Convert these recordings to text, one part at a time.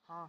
Huh.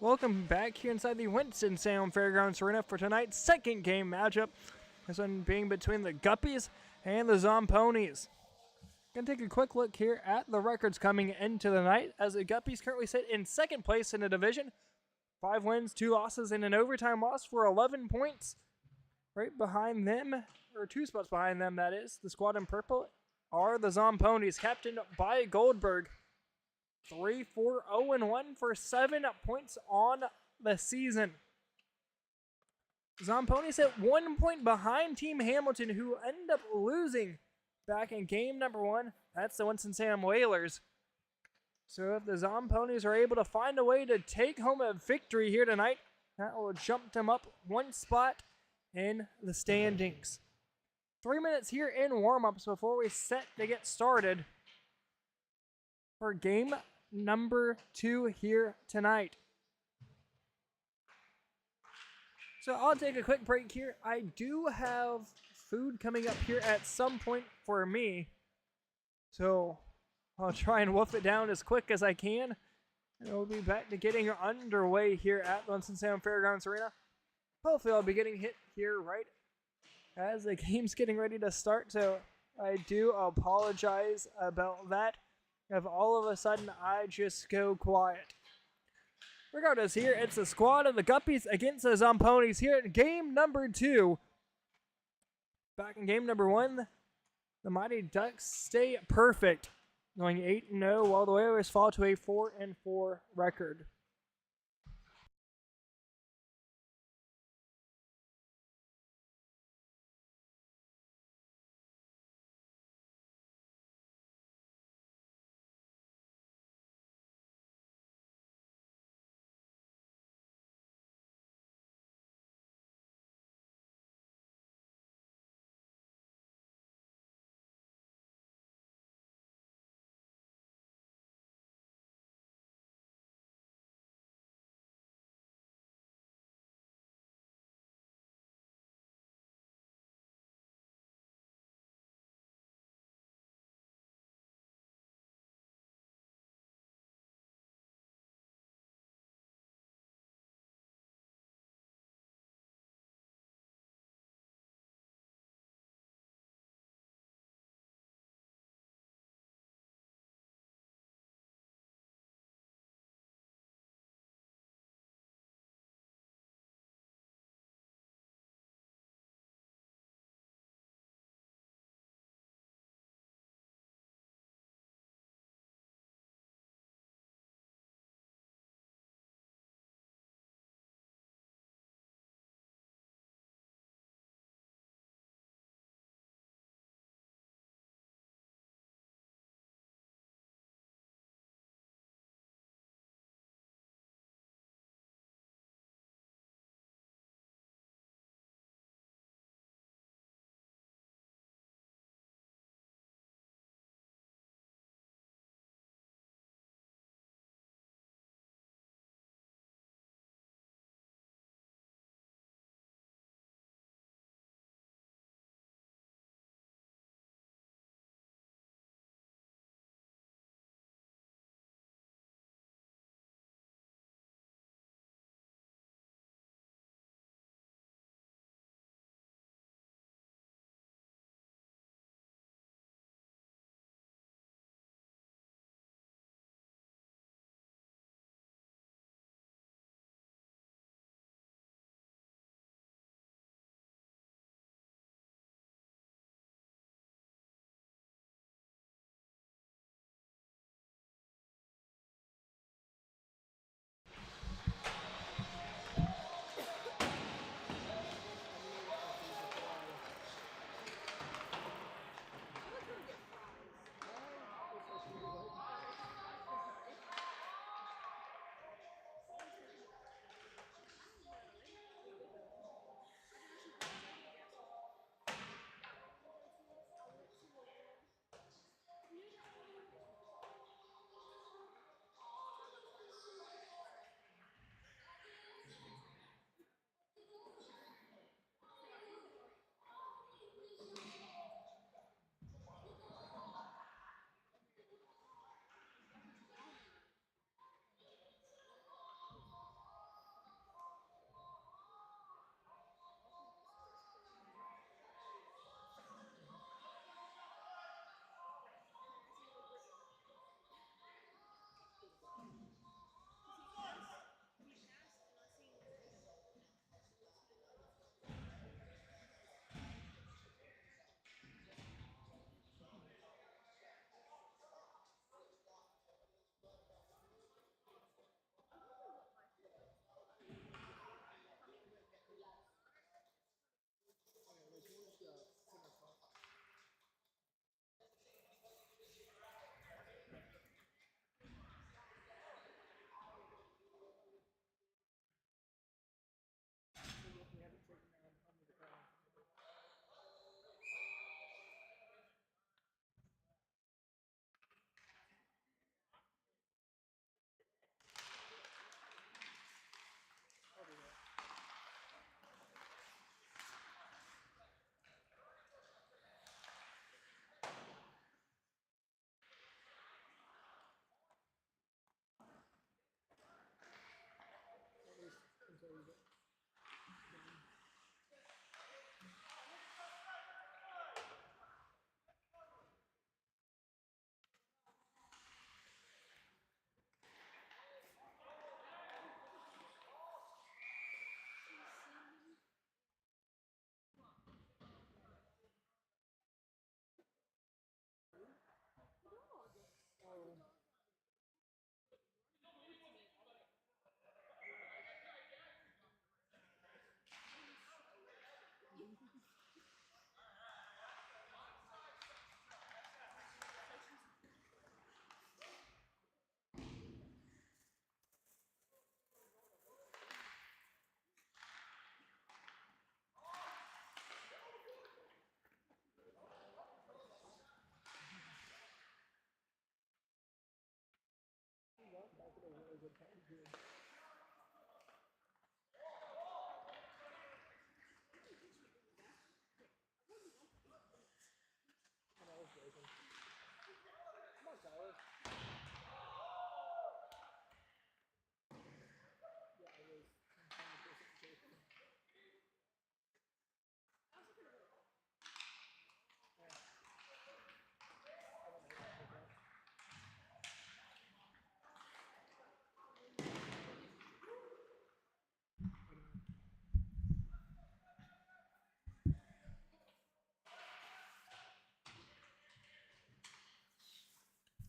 Welcome back here inside the Winston-Salem Fairgrounds Arena for tonight's second game matchup. This one being between the Guppies and the Zomponies. Gonna take a quick look here at the records coming into the night as the Guppies currently sit in second place in the division. 5 wins, 2 losses, and an overtime loss for 11 points. Right behind them, or 2 spots behind them, that is, the squad in purple are the Zomponies, captained by Goldberg. 3-4-0-1 for 7 points on the season. Zomponies at 1 point behind Team Hamilton, who end up losing back in game number 1. That's the Winston-Salem Whalers. So if the Zomponies are able to find a way to take home a victory here tonight, that will jump them up 1 spot in the standings. 3 minutes here in warm-ups before we set to get started for game number 2 here tonight. So I'll take a quick break here. I do have food coming up here at some point for me, so I'll try and wolf it down as quick as I can, and we'll be back to getting underway here at Winston-Salem Fairgrounds Arena. Hopefully I'll be getting hit here right as the game's getting ready to start, so I do apologize about that if all of a sudden I just go quiet. Regardless, here it's the squad of the Guppies against the Zomponies here in game number 2. Back in game number 1, the Mighty Ducks stay perfect, going 8-0 while the Whalers fall to a 4-4 record.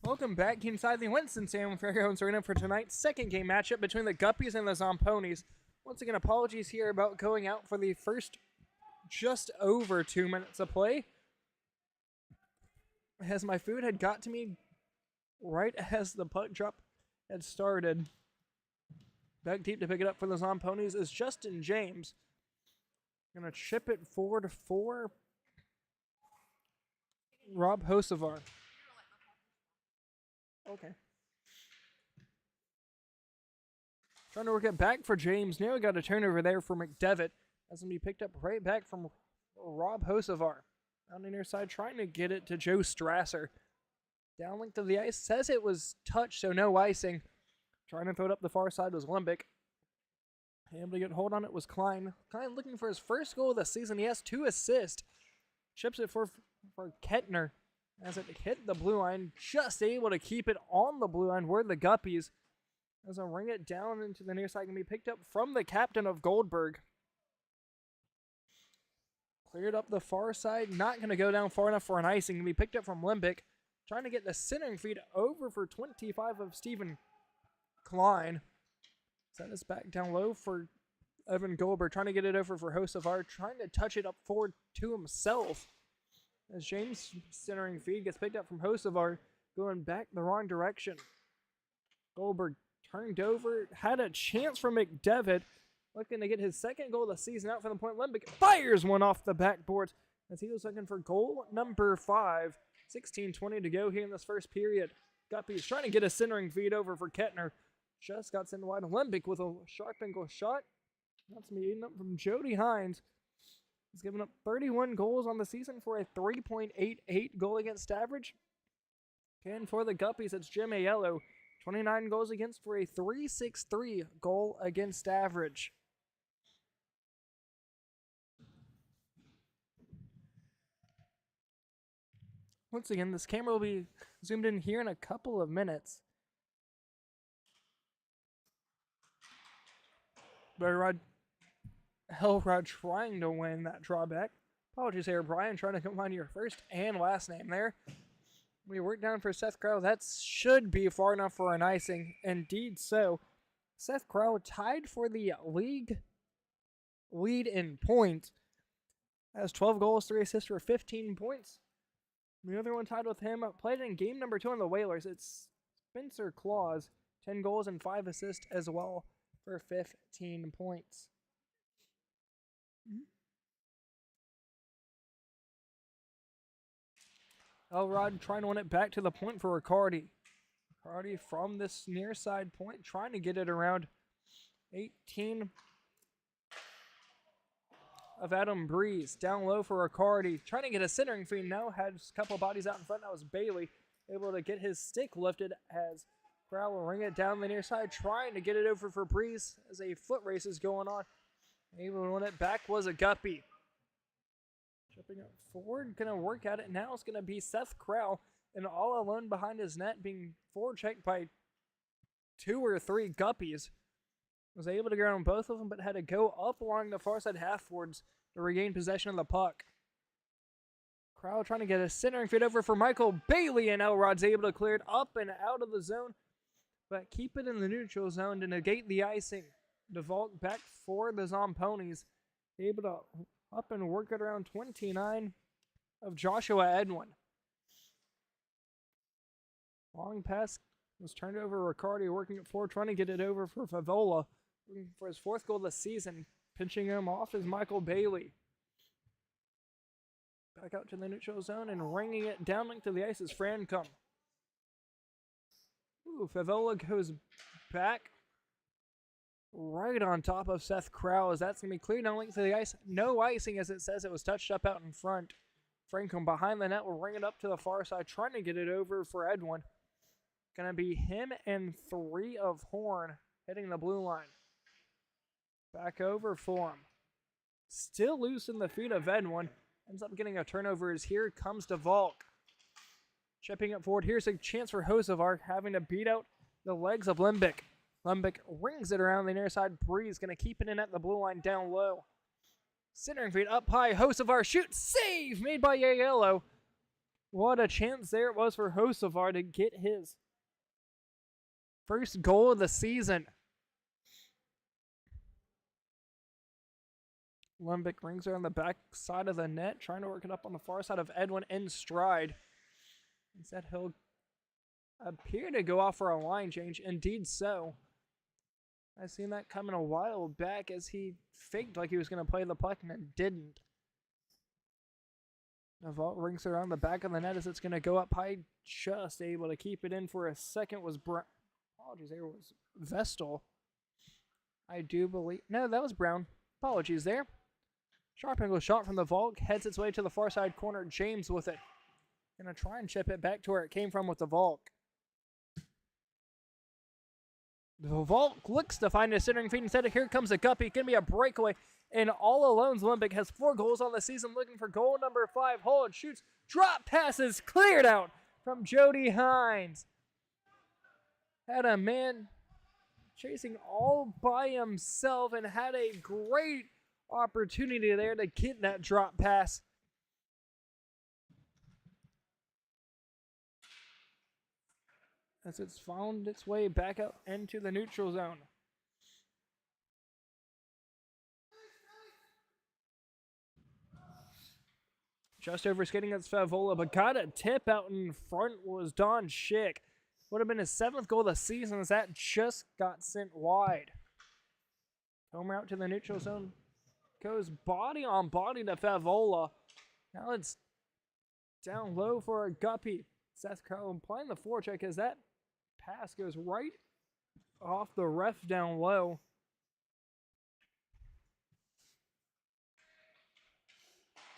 Welcome back inside the Winston-Salem Fairgrounds Arena for tonight's second game matchup between the Guppies and the Zomponies. Once again, apologies here about going out for the first just over 2 minutes of play, as my food had got to me right as the puck drop had started. Back deep to pick it up for the Zomponies is Justin James. Gonna chip it forward for Rob Hosevar. Okay. Trying to work it back for James. Nearly got a turnover there for McDevitt. That's going to be picked up right back from Rob Hosevar. On the near side, trying to get it to Joe Strasser. Downlink to the ice. Says it was touched, so no icing. Trying to throw it up the far side was Limbick. Able to get hold on it was Klein. Klein looking for his first goal of the season. He has 2 assists. Chips it for Kettner. As it hit the blue line, just able to keep it on the blue line where the Guppies. As I ring it down into the near side, can be picked up from the captain of Goldberg. Cleared up the far side, not going to go down far enough for an icing. Can be picked up from Limbick. Trying to get the centering feed over for 25 of Stephen Klein. Set this back down low for Evan Goldberg. Trying to get it over for Hosevar. Trying to touch it up forward to himself. As James' centering feed gets picked up from Hosevar, going back the wrong direction. Goldberg turned over, had a chance for McDevitt, looking to get his second goal of the season out from the point. Limbick fires one off the backboard as he was looking for goal number 5. 16:20 to go here in this first period. Guppies trying to get a centering feed over for Kettner. Just got sent wide. Limbick with a sharp angle shot. That's me eating up from Jody Hines. He's given up 31 goals on the season for a 3.88 goal against average. And for the Guppies, it's Jim Aiello. 29 goals against for a 3.63 goal against average. Once again, this camera will be zoomed in here in a couple of minutes. But Elrod trying to win that drawback. Apologies here, Brian, trying to combine your first and last name there. We work down for Seth Crow. That should be far enough for an icing. Indeed so. Seth Crow tied for the league lead in points. Has 12 goals, 3 assists for 15 points. The other one tied with him played in game number 2 on the Whalers. It's Spencer Claus. 10 goals and 5 assists as well for 15 points. Elrod trying to win it back to the point for Riccardi. Riccardi from this near side point, trying to get it around 18 of Adam Breeze. Down low for Riccardi, trying to get a centering feed now. Had a couple bodies out in front. That was Bailey, able to get his stick lifted as Brown will ring it down the near side, trying to get it over for Breeze as a foot race is going on. Able to win it back was a Guppy. Jumping up forward, gonna work at it. Now it's gonna be Seth Crow, and all alone behind his net, being forechecked by 2 or 3 Guppies. Was able to get around both of them, but had to go up along the far side half-boards to regain possession of the puck. Crow trying to get a centering feed over for Michael Bailey, and Elrod's able to clear it up and out of the zone, but keep it in the neutral zone to negate the icing. DeVault back for the Zomponies, able to up and work it around 29 of Joshua Edwin. Long pass was turned over. Riccardi working it forward, trying to get it over for Favola for his 4th goal of the season. Pinching him off is Michael Bailey. Back out to the neutral zone and ringing it down link to the ice is Francom. Favola goes back right on top of Seth Krause. That's going to be cleared on length of the ice. No icing, as it says. It was touched up out in front. Franklin behind the net will ring it up to the far side, trying to get it over for Edwin. Going to be him and 3 of Horn hitting the blue line. Back over for him. Still loose in the feet of Edwin. Ends up getting a turnover as here comes DeValk. Chipping it forward. Here's a chance for Hosevar having to beat out the legs of Limbic. Limbic rings it around the near side. Breeze going to keep it in at the blue line down low. Centering feed up high. Hosevar shoots. Save made by Aiello. What a chance there it was for Hosevar to get his first goal of the season. Limbic rings it on the back side of the net, trying to work it up on the far side of Edwin in stride. Instead, he'll appear to go off for a line change. Indeed so. I've seen that coming a while back as he faked like he was going to play the puck and it didn't. The vault rings around the back of the net as it's going to go up high. Just able to keep it in for a second was apologies, there was Vestal. I do believe... No, that was Brown. Apologies there. Sharp angle shot from the vault. Heads its way to the far side corner. James with it. Going to try and chip it back to where it came from with the Volk. The Volk looks to find a centering feed. Instead, here comes a Guppy. Going to be a breakaway. And all alone, Olympic has 4 goals on the season, looking for goal number 5. Hold, shoots, drop passes, cleared out from Jody Hines. Had a man chasing all by himself and had a great opportunity there to get that drop pass. As it's found its way back out into the neutral zone. Just over skating against Favola, but got a tip out in front was Don Schick. Would have been his 7th goal of the season as that just got sent wide. Homer out to the neutral zone. Goes body on body to Favola. Now it's down low for a Guppy. Seth Crow playing the forecheck as that pass goes right off the ref down low.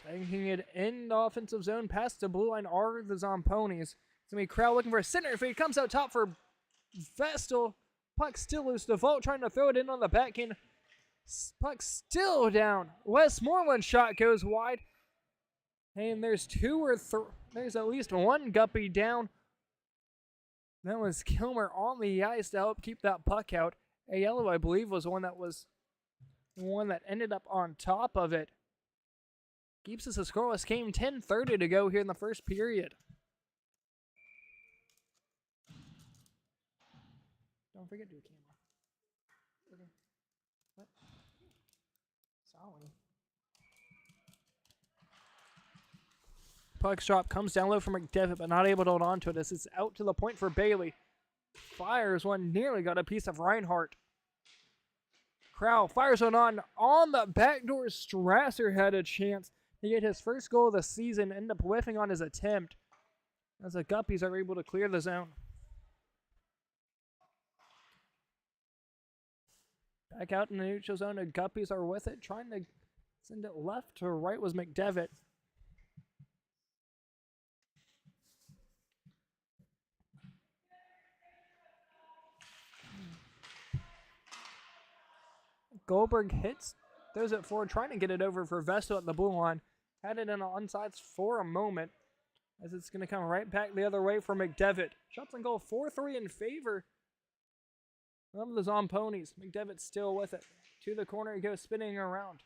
Taking it in the offensive zone past the blue line are the Zomponies. It's going to be Crow looking for a center feed. Comes out top for Vestal. Puck still loose. DeVault trying to throw it in on the backhand. Puck still down. Westmoreland's shot goes wide. And there's there's at least one Guppy down. That was Kilmer on the ice to help keep that puck out. Aiello, I believe, was the one that ended up on top of it. Keeps us a scoreless game. 10:30 to go here in the first period. Don't forget to do a camera. Okay. What? Sorry. Puck drop comes down low from McDevitt, but not able to hold on to it as it's out to the point for Bailey. Fires one, nearly got a piece of Reinhardt. Crow fires one on the backdoor. Strasser had a chance to get his first goal of the season, end up whiffing on his attempt as the Guppies are able to clear the zone. Back out in the neutral zone, the Guppies are with it, trying to send it left to right was McDevitt. Goldberg hits, throws it forward, trying to get it over for Vestal at the blue line. Had it in on onside for a moment, as it's going to come right back the other way for McDevitt. Shots on goal, 4-3 in favor of the Zomponies. McDevitt still with it. To the corner, he goes spinning around.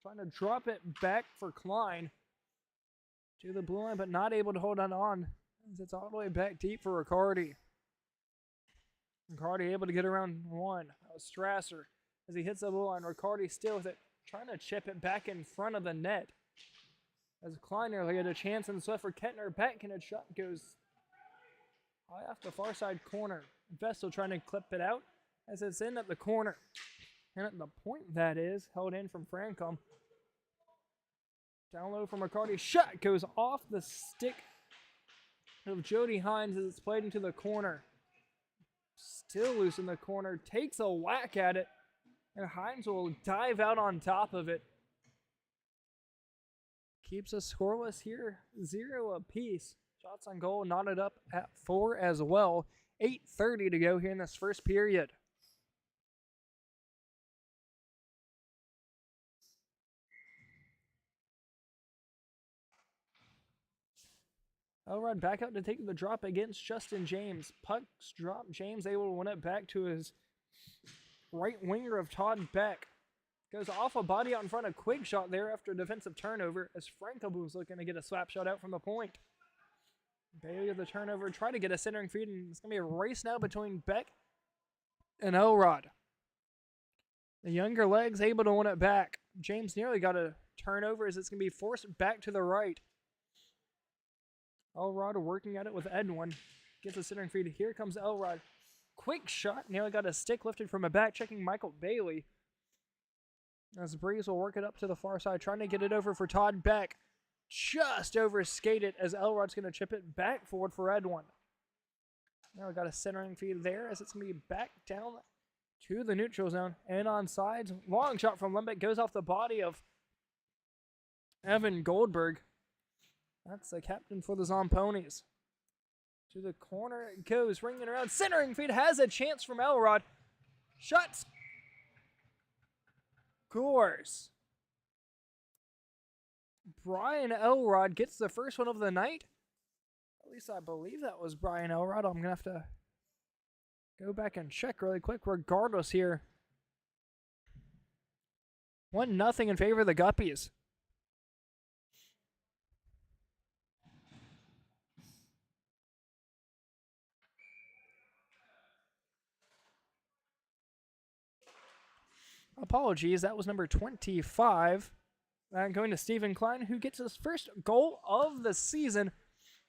Trying to drop it back for Klein. To the blue line, but not able to hold on. As it's all the way back deep for Riccardi. Riccardi able to get around one. That was Strasser. As he hits the blue line, Riccardi still with it. Trying to chip it back in front of the net. As Klein nearly had a chance and so for Kettner back and a shot goes high off the far side corner. Vestal trying to clip it out as it's in at the corner. And at the point that is, held in from Francom. Down low from Riccardi. Shot goes off the stick of Jody Hines as it's played into the corner. Still loose in the corner. Takes a whack at it. And Hines will dive out on top of it. Keeps us scoreless here, 0 apiece. Shots on goal knotted up at 4 as well. 8:30 to go here in this first period. Elrod back out to take the drop against Justin James. Puck's drop. James able to win it back to his right winger of Todd Beck. Goes off a body out in front of Quig shot there after a defensive turnover as Franco was looking to get a slap shot out from the point. Bailey with the turnover, try to get a centering feed, and it's going to be a race now between Beck and Elrod. The younger legs able to win it back. James nearly got a turnover as it's going to be forced back to the right. Elrod working at it with Edwin. Gets a centering feed. Here comes Elrod. Quick shot. Nearly got a stick lifted from a back, checking Michael Bailey. As Breeze will work it up to the far side, trying to get it over for Todd Beck. Just over skated as Elrod's going to chip it back forward for Edwin. Now we got a centering feed there as it's going to be back down to the neutral zone and on sides. Long shot from Lembeck goes off the body of Evan Goldberg. That's the captain for the Zomponies. To the corner it goes, ringing around. Centering feed has a chance from Elrod. Shot scores. Brian Elrod gets the first one of the night. At least I believe that was Brian Elrod. I'm going to have to go back and check really quick regardless here. 1-0 in favor of the Guppies. Apologies, that was number 25. Going to Stephen Klein, who gets his first goal of the season,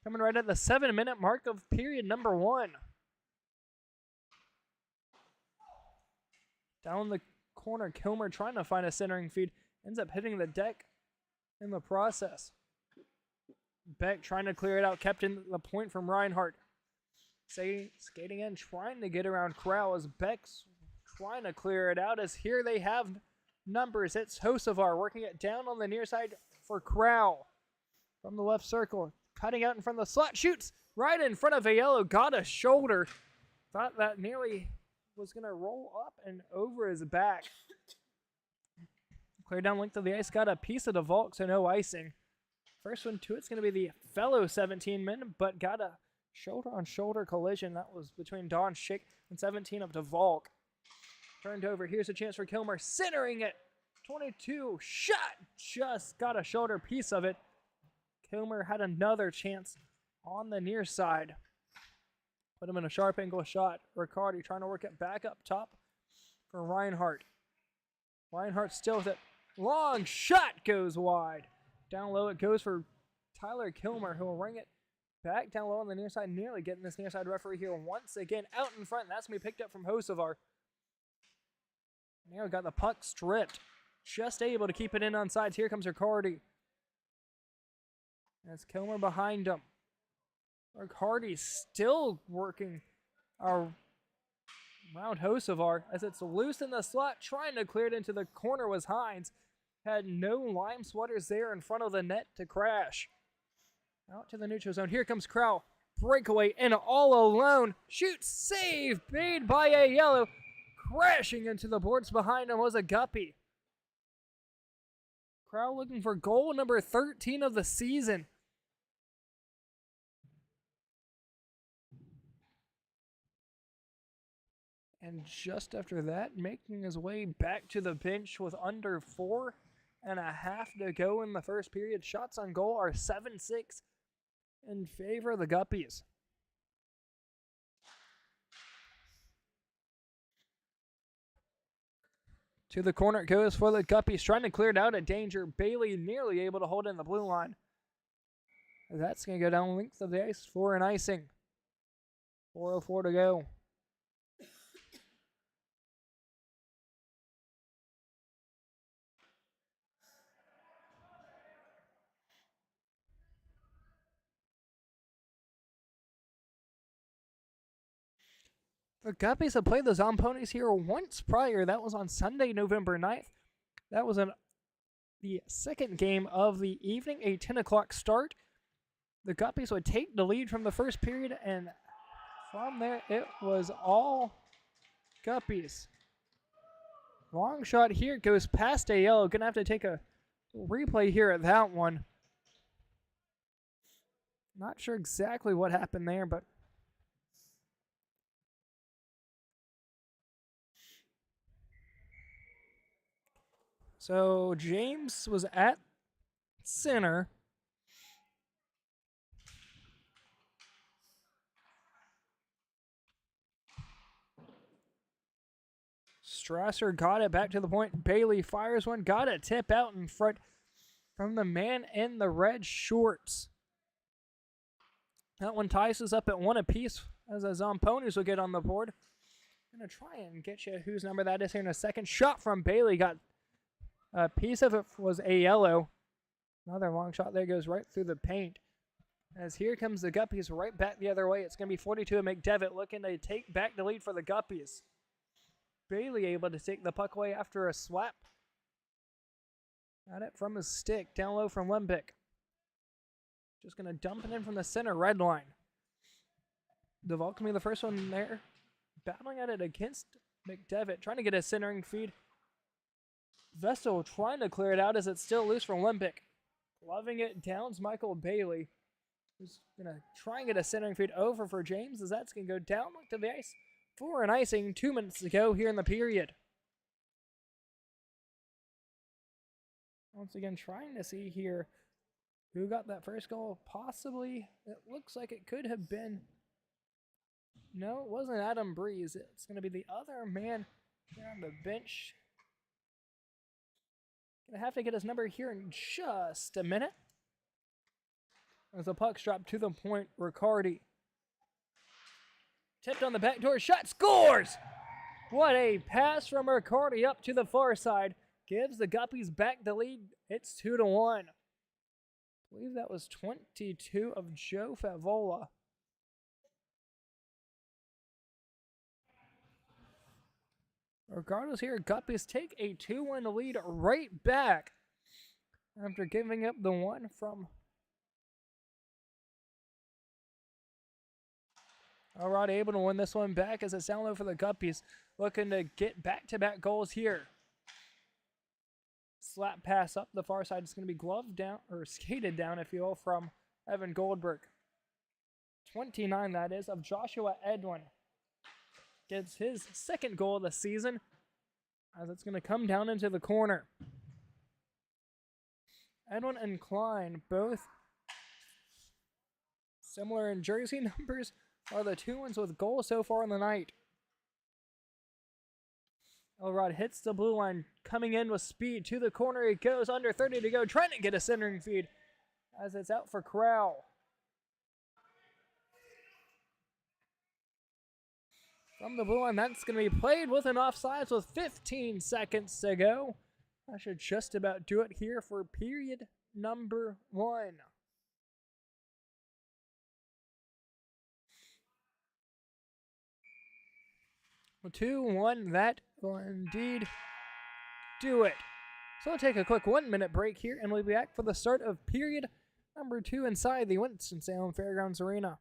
coming right at the 7-minute mark of period number 1. Down the corner, Kilmer trying to find a centering feed, ends up hitting the deck in the process. Beck trying to clear it out, kept in the point from Reinhardt. Skating in, trying to get around Crow as Beck's trying to clear it out, as here they have numbers. It's Hosevar working it down on the near side for Crow. From the left circle, cutting out in front of the slot, shoots right in front of Aiello, got a shoulder. Thought that nearly was going to roll up and over his back. Clear down length of the ice, got a piece of the vault, so no icing. First one to it's going to be the fellow 17-man, but got a shoulder-on-shoulder collision. That was between Don Schick and 17 of DeValk. Turned over. Here's a chance for Kilmer. Centering it. 22. Shot. Just got a shoulder piece of it. Kilmer had another chance on the near side. Put him in a sharp angle shot. Riccardi trying to work it back up top for Reinhardt. Reinhardt still with it. Long shot goes wide. Down low it goes for Tyler Kilmer, who will ring it back down low on the near side. Nearly getting this near side referee here once again out in front. That's going to be picked up from Hosevar. Now got the puck stripped. Just able to keep it in on sides. Here comes Riccardi. That's Kilmer behind him. Riccardi still working around Hosevar as it's loose in the slot. Trying to clear it into the corner was Hines. Had no lime sweaters there in front of the net to crash. Out to the neutral zone. Here comes Crow. Breakaway and all alone. Shoot, save made by Aiello. Crashing into the boards behind him was a Guppy. Crow looking for goal number 13 of the season. And just after that, making his way back to the bench with under 4.5 to go in the first period. Shots on goal are 7-6 in favor of the Guppies. To the corner it goes for the Guppies, trying to clear it out at danger. Bailey nearly able to hold in the blue line. That's going to go down the length of the ice for an icing. 4:04 to go. The Guppies have played the Zomponies here once prior. That was on Sunday, November 9th. That was the second game of the evening, a 10 o'clock start. The Guppies would take the lead from the first period, and from there it was all Guppies. Long shot here goes past a yellow. Gonna have to take a replay here at that one. Not sure exactly what happened there, but so James was at center. Strasser got it back to the point. Bailey fires one. Got a tip out in front from the man in the red shorts. That one ties us up at 1 apiece as the Zomponies will get on the board. Gonna try and get you whose number that is here in a second. Shot from Bailey. Got a piece of it was a yellow. Another long shot there goes right through the paint. As here comes the Guppies right back the other way. It's going to be 42 and McDevitt looking to take back the lead for the Guppies. Bailey able to take the puck away after a swap. Got it from his stick. Down low from Lembick. Just going to dump it in from the center red line. Duvall can be the first one there. Battling at it against McDevitt. Trying to get a centering feed. Vestal trying to clear it out as it's still loose from Lembick. Loving it. Downs Michael Bailey. Who's going to try and get a centering feed over for James as that's going to go down to the ice for an icing 2 minutes to go here in the period. Once again, trying to see here who got that first goal. Possibly, it looks like it could have been. No, it wasn't Adam Breeze. It's going to be the other man here on the bench. Going to have to get his number here in just a minute. As the puck's dropped to the point, Riccardi. Tipped on the back door, shot, scores! What a pass from Riccardi up to the far side. Gives the Guppies back the lead. It's 2-1. I believe that was 22 of Joe Favola. Regardless here, Guppies take a 2-1 lead right back after giving up the one from Alright, able to win this one back as it's down low for the Guppies. Looking to get back-to-back goals here. Slap pass up the far side. It's going to be gloved down, or skated down, if you will, from Evan Goldberg. 29, that is, of Joshua Edwin. Gets his second goal of the season as it's going to come down into the corner. Edwin and Klein, both similar in jersey numbers, are the two ones with goals so far in the night. Elrod hits the blue line, coming in with speed to the corner. He goes under 30 to go, trying to get a centering feed as it's out for Crowell. From the blue line, that's going to be played with an offsides with 15 seconds to go. I should just about do it here for period number 1. 2-1, that will indeed do it. So we'll take a quick 1-minute break here, and we'll be back for the start of period number 2 inside the Winston-Salem Fairgrounds Arena.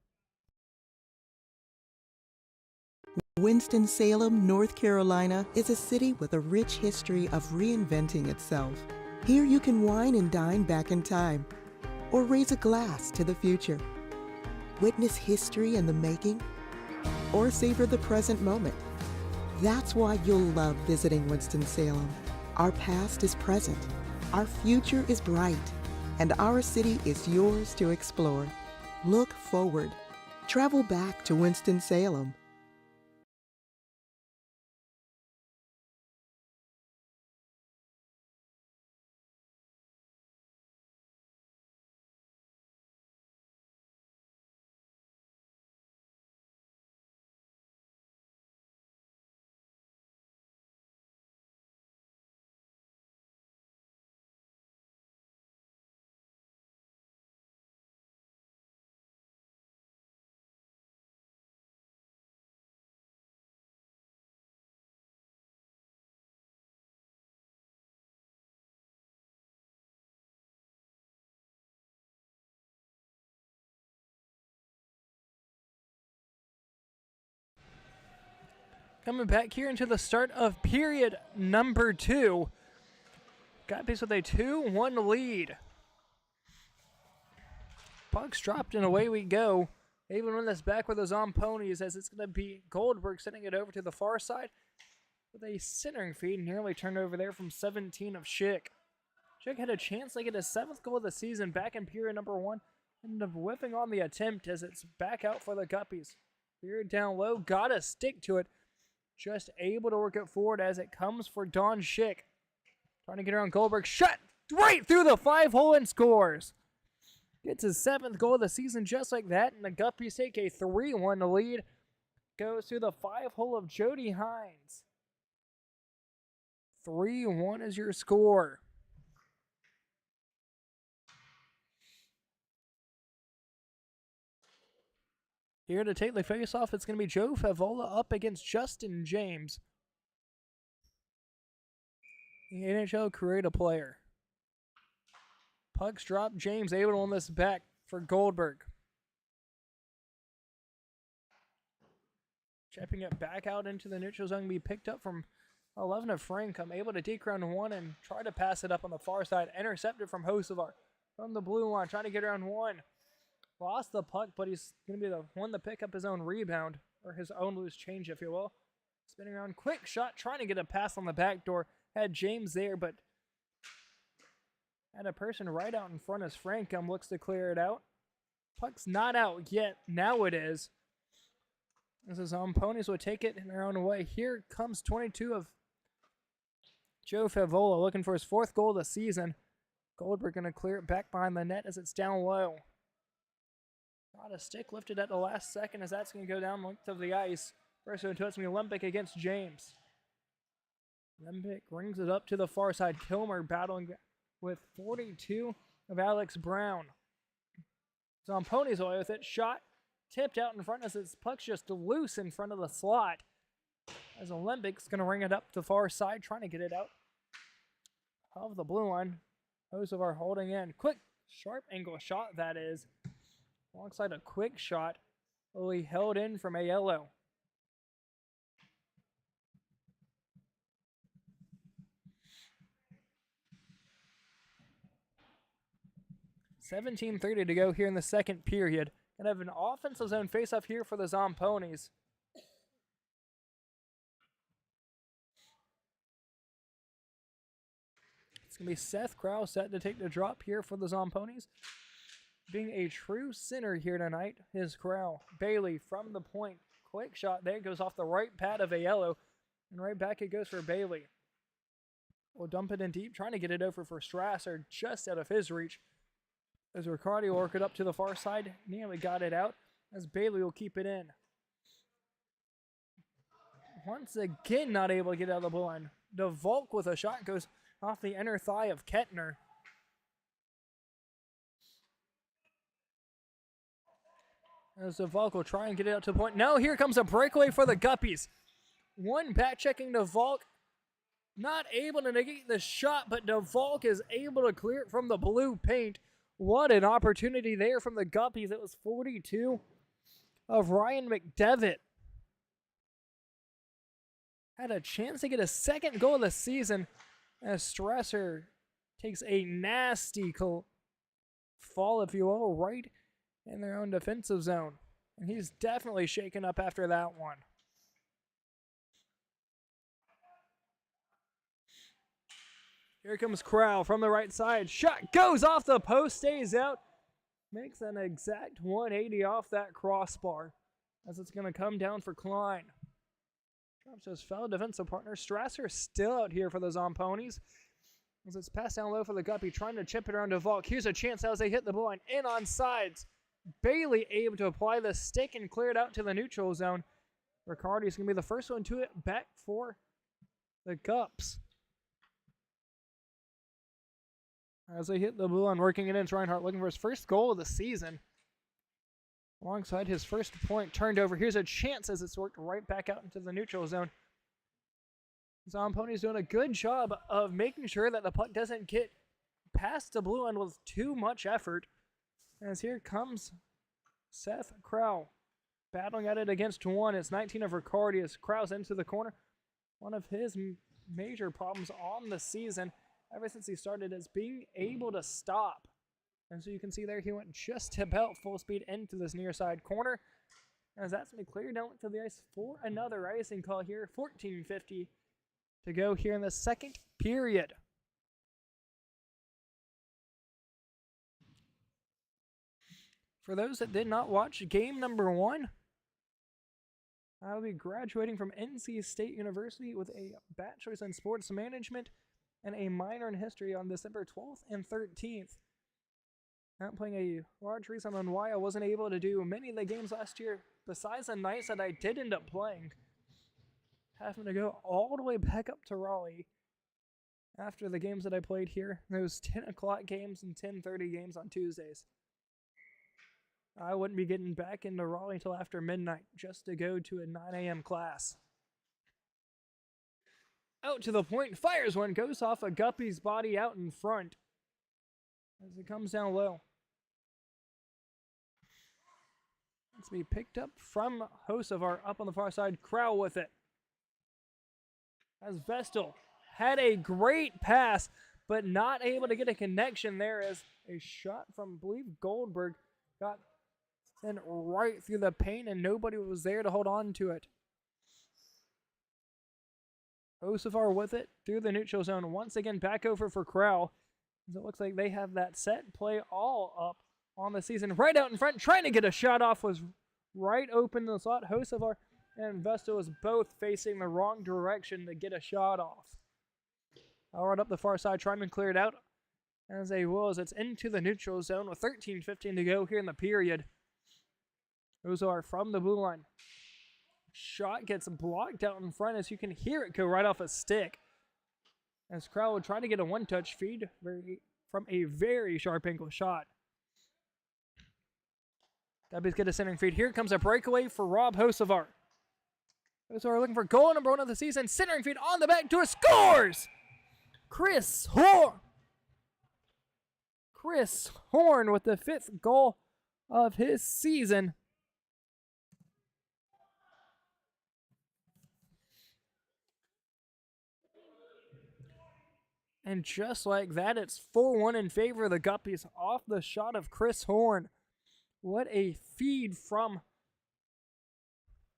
Winston-Salem, North Carolina is a city with a rich history of reinventing itself. Here you can wine and dine back in time, or raise a glass to the future. Witness history in the making, or savor the present moment. That's why you'll love visiting Winston-Salem. Our past is present, our future is bright, and our city is yours to explore. Look forward. Travel back to Winston-Salem. Coming back here into the start of period number 2. Guppies with a 2-1 lead. Puck's dropped and away we go. They even win this back with the Zomponies as it's going to be Goldberg sending it over to the far side with a centering feed nearly turned over there from 17 of Schick. Schick had a chance to get his 7th goal of the season back in period number 1. Ended up whiffing on the attempt as it's back out for the Guppies. Period down low, gotta stick to it. Just able to work it forward as it comes for Don Schick. Trying to get around Goldberg. Shot right through the 5-hole and scores. Gets his 7th goal of the season just like that. And the Guppies take a 3-1 lead. Goes through the 5-hole of Jody Hines. 3-1 is your score. Here to take the face-off, it's going to be Joe Favola up against Justin James. The NHL create a player. Pucks drop. James able to win this back for Goldberg. Chipping it back out into the neutral zone. Be picked up from 11 of Frank. I'm able to deke around 1 and try to pass it up on the far side. Intercepted from Hosevar from the blue line. Trying to get around 1. Lost the puck, but he's going to be the one to pick up his own rebound. Or his own loose change, if you will. Spinning around. Quick shot. Trying to get a pass on the back door. Had James there, but had a person right out in front as Frankum looks to clear it out. Puck's not out yet. Now it is. As the Zomponies will take it in their own way. Here comes 22 of Joe Favola looking for his 4th goal of the season. Goldberg going to clear it back behind the net as it's down low. Got a stick lifted at the last second as that's going to go down the length of the ice. First one to it's going to be Olympic against James. Olympic brings it up to the far side. Kilmer battling with 42 of Alex Brown. Zomponies away with it. Shot tipped out in front as his puck's just loose in front of the slot. As Olympic's going to ring it up the far side, trying to get it out of the blue line. Hosevar holding in. Quick, sharp angle shot, that is. Alongside a quick shot. Only held in from Aiello. $17:30 to go here in the second period. And have an offensive zone face-off here for the Zomponies. It's going to be Seth Krause set to take the drop here for the Zomponies. Being a true center here tonight is Crow. Bailey from the point. Quick shot there. Goes off the right pad of Aiello. And right back it goes for Bailey. We'll dump it in deep. Trying to get it over for Strasser. Just out of his reach. As Riccardi will work it up to the far side. Nearly got it out. As Bailey will keep it in. Once again not able to get out of the blue line. DeVolk with a shot goes off the inner thigh of Kettner. As DeVolk will try and get it out to the point. Now here comes a breakaway for the Guppies. One back checking DeVolk. Not able to negate the shot, but DeVolk is able to clear it from the blue paint. What an opportunity there from the Guppies. It was 42 of Ryan McDevitt. Had a chance to get a 2nd goal of the season as Strasser takes a nasty fall, if you will, right in their own defensive zone. And he's definitely shaken up after that one. Here comes Crow from the right side. Shot goes off the post, stays out. Makes an exact 180 off that crossbar. As it's going to come down for Klein. Drops his fellow defensive partner. Strasser still out here for the Zomponies. As it's passed down low for the Guppy, trying to chip it around DeVolk. Here's a chance as they hit the blue line. In on sides. Bailey able to apply the stick and clear it out to the neutral zone. Riccardi's going to be the first one to it back for the Gups. As they hit the blue line, working it in, Reinhardt looking for his 1st goal of the season. Alongside his 1st point turned over. Here's a chance as it's worked right back out into the neutral zone. Zomponies doing a good job of making sure that the puck doesn't get past the blue line with too much effort. As here comes Seth Crow. battling at it against one. It's 19 of Riccardi as Krause into the corner. One of his major problems on the season, ever since he started, is being able to stop. And so you can see there he went just about full speed into this near side corner. As that's going to be cleared down to the ice for another icing call here. 14:50 to go here in the second period. For those that did not watch game number 1, I will be graduating from NC State University with a bachelor's in sports management and a minor in history on December 12th and 13th. Not playing a large reason on why I wasn't able to do many of the games last year, besides the nights that I did end up playing. Having to go all the way back up to Raleigh after the games that I played here. Those 10 o'clock games and 10:30 games on Tuesdays. I wouldn't be getting back into Raleigh until after midnight just to go to a 9 a.m. class. Out to the point, fires one, goes off a Guppy's body out in front as it comes down low. It's to be picked up from Hosevar up on the far side. Crowell with it. As Vestal had a great pass, but not able to get a connection there as a shot from, I believe, Goldberg got sent right through the paint and nobody was there to hold on to it. Hosevar with it through the neutral zone. Once again, back over for Crowell. It looks like they have that set play all up on the season. Right out in front, trying to get a shot off, was right open in the slot. Hosevar and Vestal was both facing the wrong direction to get a shot off. Right up the far side, trying to clear it out. As they will, as it's into the neutral zone with 13:15 to go here in the period. Hosevar from the blue line. Shot gets blocked out in front as you can hear it go right off a stick. As Crowell would try to get a one-touch feed from a very sharp angle shot. Guppies get a centering feed. Here comes a breakaway for Rob Hosevar. Hosevar looking for goal number 1 of the season. Centering feed on the back door. Scores! Chris Horn with the 5th goal of his season. And just like that, it's 4-1 in favor of the Guppies off the shot of Chris Horn. What a feed from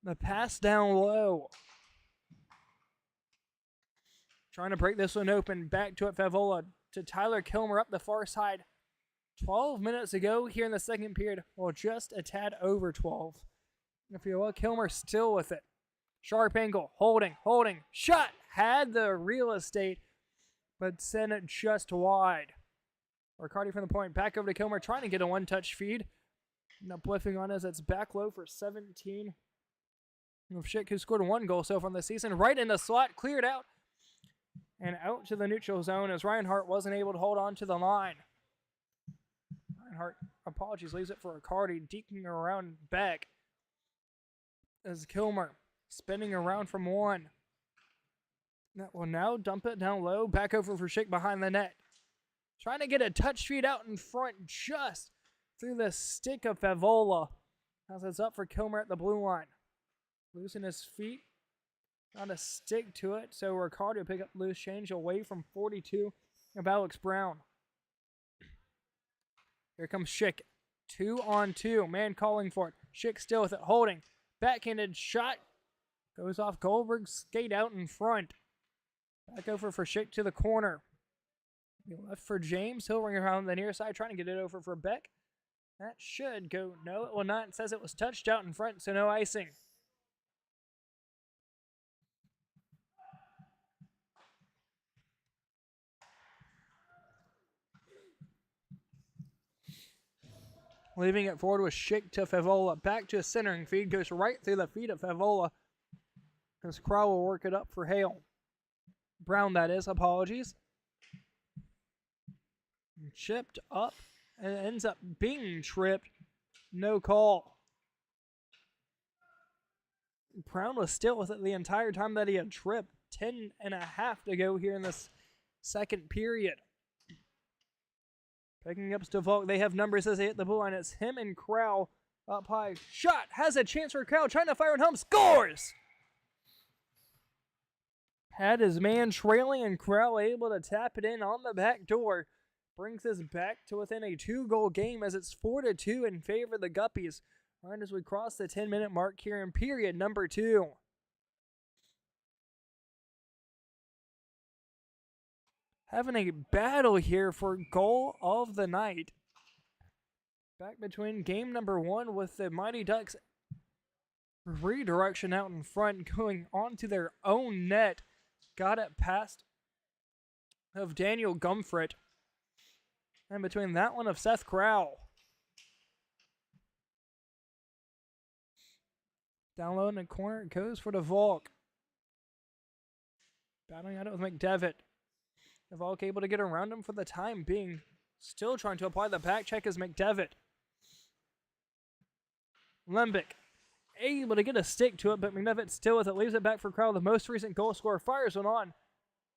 the pass down low. Trying to break this one open. Back to it, Favola to Tyler Kilmer up the far side. 12 minutes ago here in the second period. Well, just a tad over 12. If you will, Kilmer still with it. Sharp angle, holding. Shot, had the real estate, but sent it just wide. Riccardi from the point, back over to Kilmer, trying to get a one-touch feed. End up whiffing on as it's back low for 17. Schick, who scored 1 goal so far in the season, right in the slot, cleared out. And out to the neutral zone as Reinhardt wasn't able to hold on to the line. Reinhardt, leaves it for Riccardi, deking around back. As Kilmer spinning around from 1. That will now dump it down low, back over for Schick behind the net. Trying to get a touch feed out in front just through the stick of Favola. As it's up for Kilmer at the blue line. Losing his feet. Not a stick to it, so Riccardi will pick up loose change away from 42 of Alex Brown. Here comes Schick. 2-on-2. Man calling for it. Schick still with it, holding. Backhanded shot. Goes off Goldberg's skate out in front. Back over for Schick to the corner. Left for James. He'll ring around the near side, trying to get it over for Beck. That should go. No, it will not. It says it was touched out in front, so no icing. Leaving it forward with Schick to Favola. Back to a centering feed. Goes right through the feet of Favola. As Crowell will work it up for Hale. Brown, that is. Apologies. Chipped up. And it ends up being tripped. No call. Brown was still with it the entire time that he had tripped. 10.5 to go here in this second period. Picking up Stavolk. They have numbers as they hit the blue line. It's him and Crowell Up high, shot, has a chance for Crowell, trying to fire at home, scores! Had his man trailing and Crowell able to tap it in on the back door. Brings us back to within a 2-goal game as it's 4-2 in favor of the Guppies. Right as we cross the 10-minute mark here in period number 2. Having a battle here for goal of the night. Back between game number 1 with the Mighty Ducks redirection out in front, going onto their own net. Got it past of Daniel Gumfrit. And between that one of Seth Crowell. Down low in the corner, it goes for the Volk. Battling at it with McDevitt. The Volk able to get around him for the time being. Still trying to apply the back check is McDevitt. Lembick able to get a stick to it, but McDevitt still with it. Leaves it back for Crowell. The most recent goal scorer fires one on.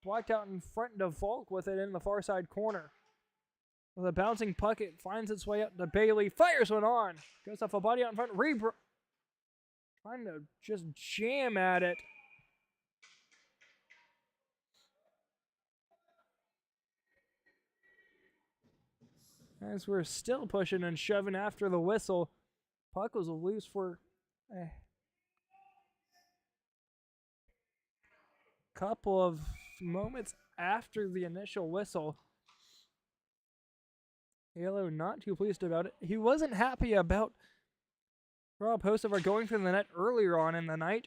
Blocked out in front of Volk with it in the far side corner. With a bouncing puck, it finds its way up to Bailey. Fires one on. Goes off a body out in front. Trying to just jam at it. As we're still pushing and shoving after the whistle. Puck was loose for a couple of moments after the initial whistle. Halo not too pleased about it. He wasn't happy about Rob Hosevar going for the net earlier on in the night.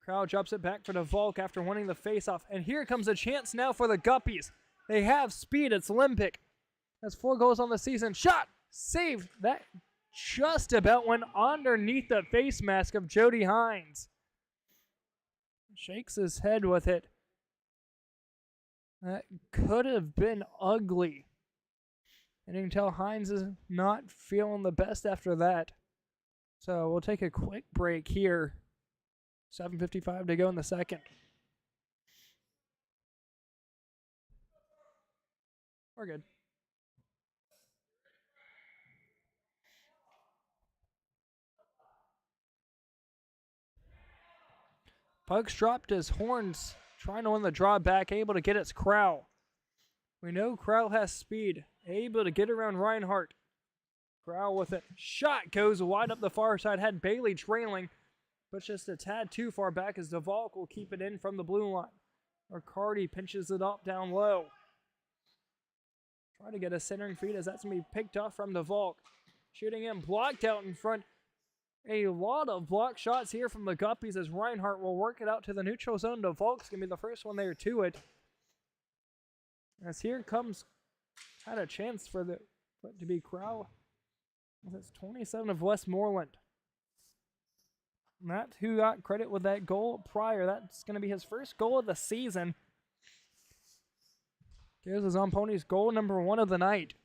Crowd drops it back for the Volk after winning the faceoff. And here comes a chance now for the Guppies. They have speed. It's Lembick. Has 4 goals on the season. Shot! Saved! That just about went underneath the face mask of Jody Hines. Shakes his head with it. That could have been ugly. And you can tell Hines is not feeling the best after that. So we'll take a quick break here. 7:55 to go in the second. We're good. Puck's dropped his horns, trying to win the draw back, able to get its Crowell. We know Crowell has speed, able to get around Reinhardt. Crowell with it. Shot goes wide up the far side, had Bailey trailing, but just a tad too far back as the Volk will keep it in from the blue line. Riccardi pinches it up down low. Try to get a centering feed as that's going to be picked off from the Volk. Shooting in, blocked out in front. A lot of block shots here from the Guppies as Reinhardt will work it out to the neutral zone. The Volk's going to be the first one there to it. As here comes, had a chance for it to be Crowell. That's 27 of Westmoreland. And that's who got credit with that goal prior. That's going to be his first goal of the season. Here's the Zomponies' goal number 1 of the night.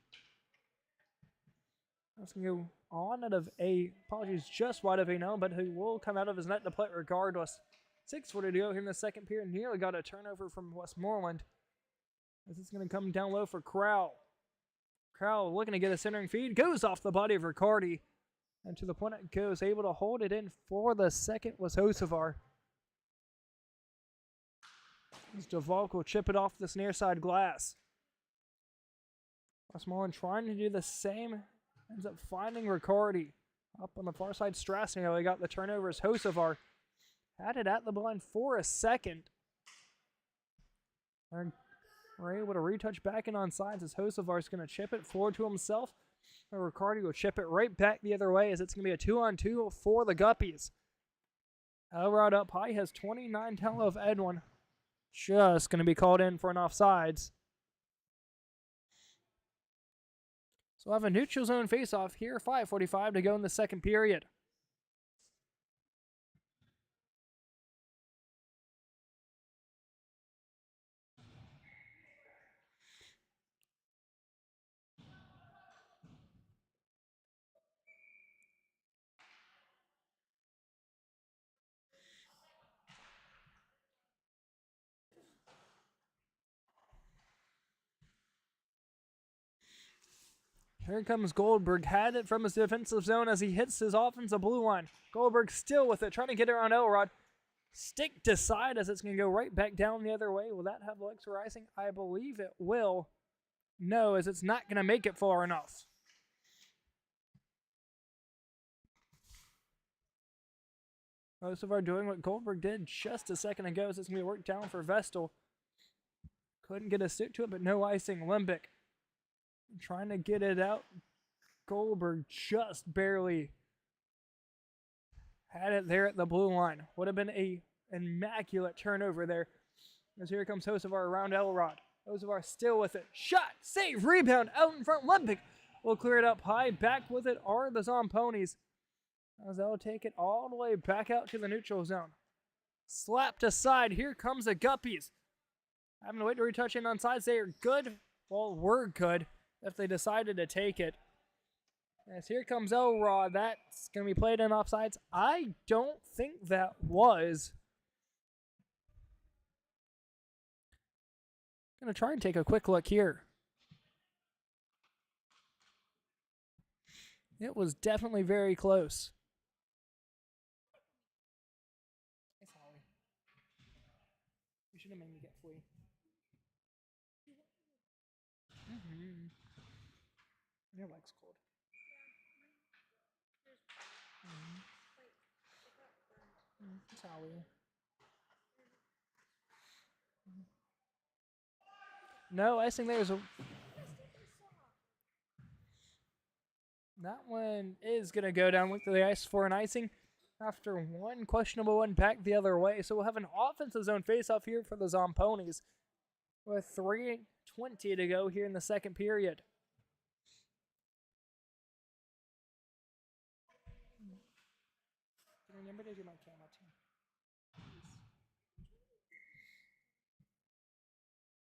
That's going to go on out of a, apologies, just wide of a no, but he will come out of his net to play regardless. 6:40 to go here in the second period. Nearly got a turnover from Westmoreland. This is going to come down low for Crowell. Crowell looking to get a centering feed. Goes off the body of Riccardi. And to the point it goes. Able to hold it in for the second was Hosevar. As DeValk will chip it off this near side glass. Westmoreland trying to do the same. Ends up finding Riccardi. Up on the far side, Strasny. He got the turnover as Hosevar. Had it at the blind for a second. And we're able to retouch back in on sides as Hosevar's going to chip it forward to himself. And Riccardi will chip it right back the other way as it's going to be a 2-on-2 for the Guppies. Elrod up high has 29 tell of Edwin. Just going to be called in for an offsides. So we'll have a neutral zone face-off here. 5:45 to go in the second period. Here comes Goldberg. Had it from his defensive zone as he hits his offensive blue line. Goldberg still with it, trying to get it on Elrod. Stick to side as it's going to go right back down the other way. Will that have legs for icing? I believe it will. No, as it's not going to make it far enough. Most of our doing what Goldberg did just a second ago as it's going to be worked down for Vestal. Couldn't get a stick to it, but no icing. Limbic trying to get it out. Goldberg just barely had it there at the blue line. Would have been a immaculate turnover there. As here comes Hocevar around Elrod. Hocevar still with it. Shot, save, rebound, out in front. Limbic will clear it up high. Back with it are the Zomponies, as they'll take it all the way back out to the neutral zone. Slapped aside. Here comes the Guppies. Having to wait to retouch in on sides. They are good. Well, we're good if they decided to take it. As here comes Elrod. That's going to be played in offsides. I don't think that was. Going to try and take a quick look here. It was definitely very close. You should have made me get flea. Your leg's cold. It's Howie. No, icing there is a... That one is going to go down with the ice for an icing after one questionable one back the other way. So we'll have an offensive zone face-off here for the Zomponies with 3:20 to go here in the second period. Remember to do my camera too.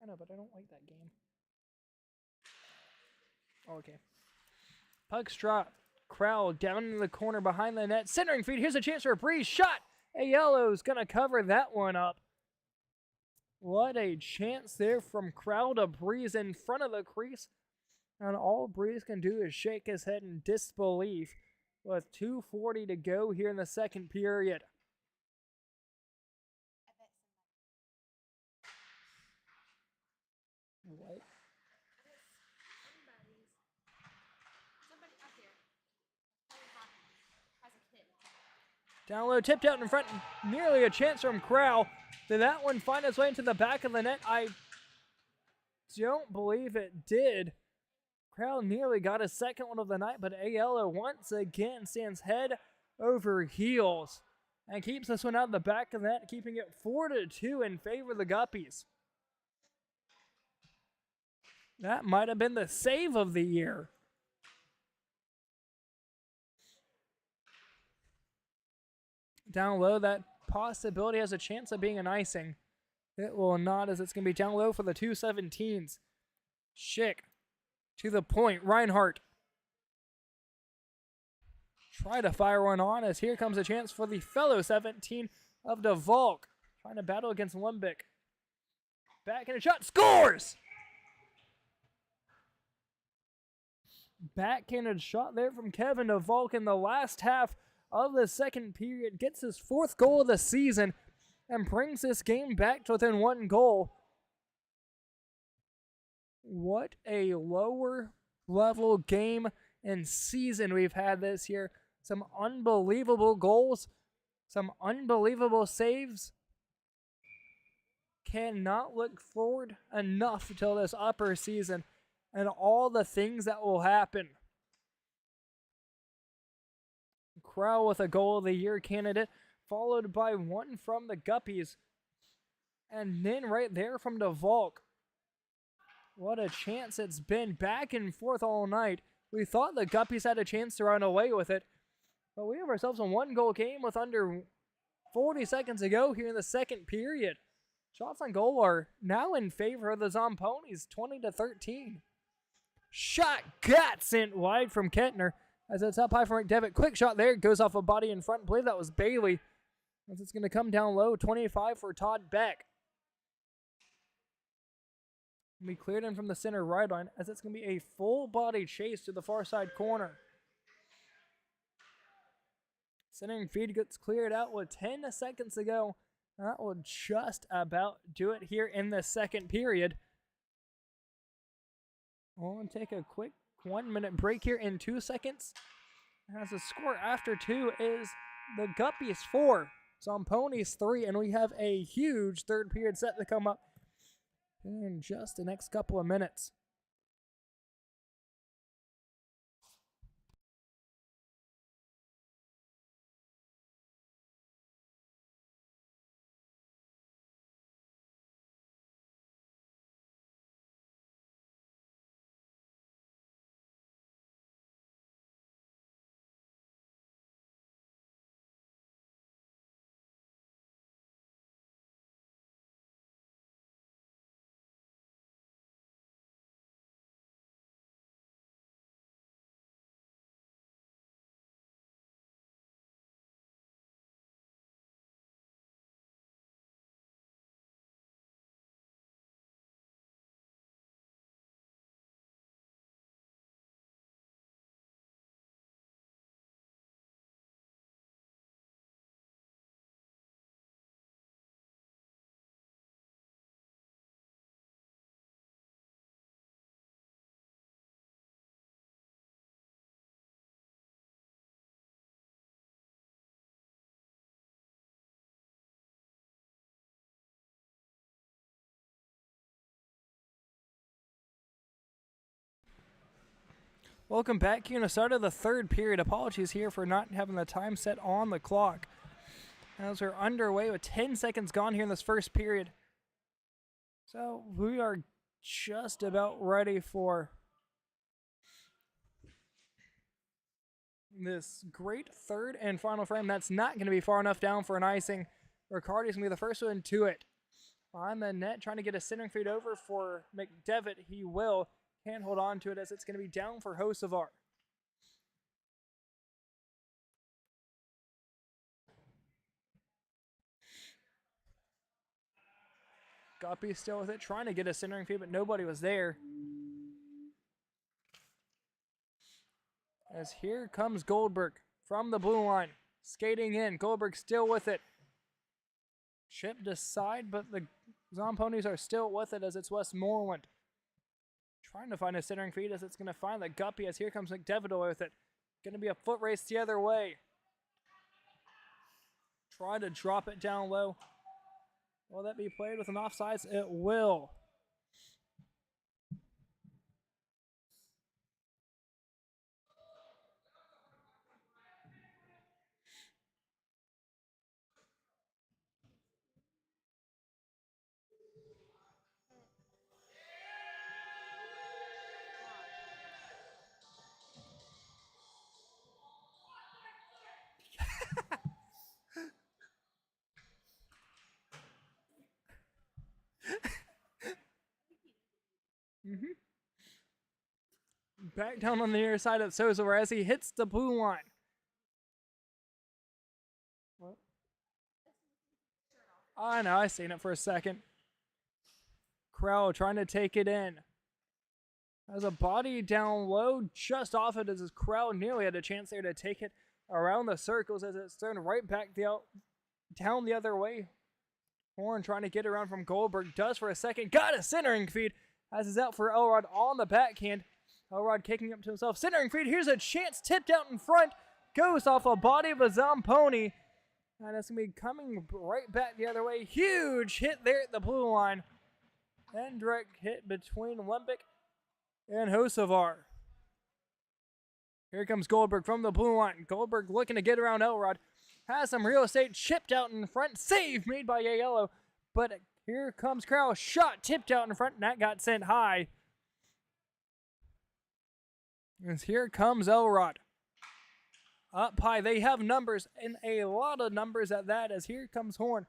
I know, but I don't like that game. Oh, okay. Puck's drop. Crowd down in the corner behind the net. Centering feed. Here's a chance for a breeze. Shot. Aiello's going to cover that one up. What a chance there from Crowd. A Breeze in front of the crease. And all Breeze can do is shake his head in disbelief with 2:40 to go here in the second period. What? Down low, tipped out in front, nearly a chance from Crow. Did that one find its way into the back of the net? I don't believe it did. Crow nearly got his second one of the night, but Aiello once again stands head over heels and keeps this one out of the back of the net, keeping it 4-2 in favor of the Guppies. That might have been the save of the year. Down low, that possibility has a chance of being an icing. It will not, as it's going to be down low for the 217s. Schick to the point. Reinhardt try to fire one on, as here comes a chance for the fellow 17 of DeValk. Trying to battle against Limbic. Backhand shot. Scores! Backhanded shot there from Kevin DeValk in the last half of the second period. Gets his 4th goal of the season and brings this game back to within 1 goal. What a lower level game and season we've had this year. Some unbelievable goals, some unbelievable saves. Cannot look forward enough till this upper season and all the things that will happen. Crow with a goal of the year candidate, followed by one from the Guppies. And then right there from DeValk. What a chance it's been, back and forth all night. We thought the Guppies had a chance to run away with it, but we have ourselves a 1-goal game with under 40 seconds to go here in the second period. Shots on goal are now in favor of the Zomponies, 20-13. Shot got sent wide from Kettner as it's up high from McDevitt. Quick shot there, goes off a body in front. I believe that was Bailey. As it's going to come down low, 25 for Todd Beck. We cleared in from the center right line as it's going to be a full body chase to the far side corner. Centering feed gets cleared out with 10 seconds to go. That will just about do it here in the second period. We'll take a quick 1 minute break here in 2 seconds. As the score after 2 is the Guppies 4, Zomponies 3, and we have a huge third period set to come up in just the next couple of minutes. Welcome back here in the start of the third period. Apologies here for not having the time set on the clock. As we're underway with 10 seconds gone here in this first period. So we are just about ready for this great third and final frame. That's not going to be far enough down for an icing. Riccardi's going to be the first one to it. Behind the net, trying to get a centering feed over for McDevitt. He will. Can't hold on to it as it's going to be down for Hocevar. Guppy still with it, trying to get a centering feed, but nobody was there. As here comes Goldberg from the blue line, skating in. Goldberg still with it. Chipped aside, but the Zomponies are still with it as it's Westmoreland. Trying to find a centering feed as it's going to find the Guppy as here comes McDevitt with it. Going to be a foot race the other way. Try to drop it down low. Will that be played with an offsides? It will. Back down on the near side of Souza as he hits the blue line. What? I know, I seen it for a second. Crow trying to take it in. Has a body down low just off it as his Crow nearly had a chance there to take it around the circles as it's turned right back down the other way. Horn trying to get around from Goldberg. Does for a second. Got a centering feed. As is out for Elrod on the backhand. Elrod kicking up to himself. Centering feed. Here's a chance. Tipped out in front. Goes off a body of a Zompony. And it's going to be coming right back the other way. Huge hit there at the blue line. And direct hit between Lembic and Hocevar. Here comes Goldberg from the blue line. Goldberg looking to get around Elrod. Has some real estate. Chipped out in front. Save made by Aiello. But here comes Crow. Shot tipped out in front. And that got sent high. And here comes Elrod. Up high. They have numbers, and a lot of numbers at that, as here comes Horn.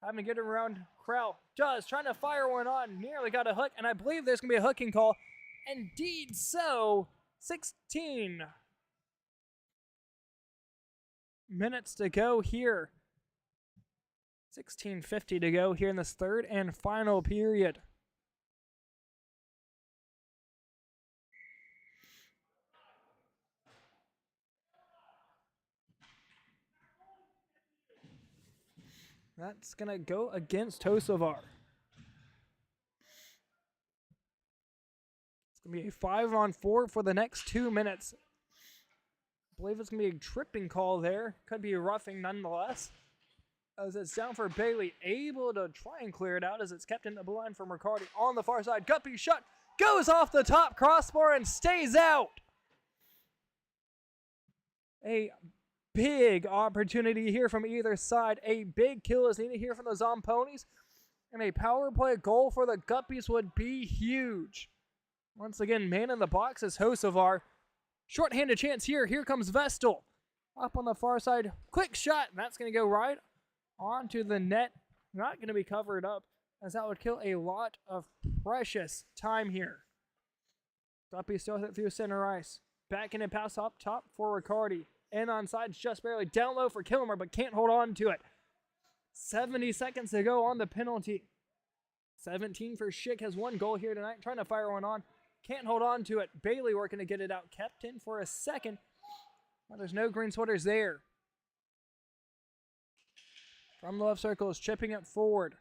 Having to get around Crow. Does. Trying to fire one on. Nearly got a hook, and I believe there's going to be a hooking call. Indeed so. 16 minutes to go here. 16:50 to go here in this third and final period. That's going to go against Hocevar. It's going to be a 5-on-4 for the next 2 minutes. I believe it's going to be a tripping call there. Could be a roughing nonetheless. As it's down for Bailey, able to try and clear it out as it's kept in the blue line from Riccardi on the far side. Guppy shot goes off the top crossbar and stays out. A big opportunity here from either side. A big kill is needed here from the Zomponies. And a power play goal for the Guppies would be huge. Once again, man in the box is Hocevar. Short-handed chance here. Here comes Vestal. Up on the far side. Quick shot. And that's going to go right onto the net. Not going to be covered up, as that would kill a lot of precious time here. Guppy still hit through center ice. Back in and pass up top for Riccardi. In on sides just barely. Down low for Kilmer, but can't hold on to it. 70 seconds to go on the penalty. 17 for Schick. Has one goal here tonight. Trying to fire one on. Can't hold on to it. Bailey working to get it out. Kept in for a second. Well, there's no green sweaters there. From the left circle is chipping it forward.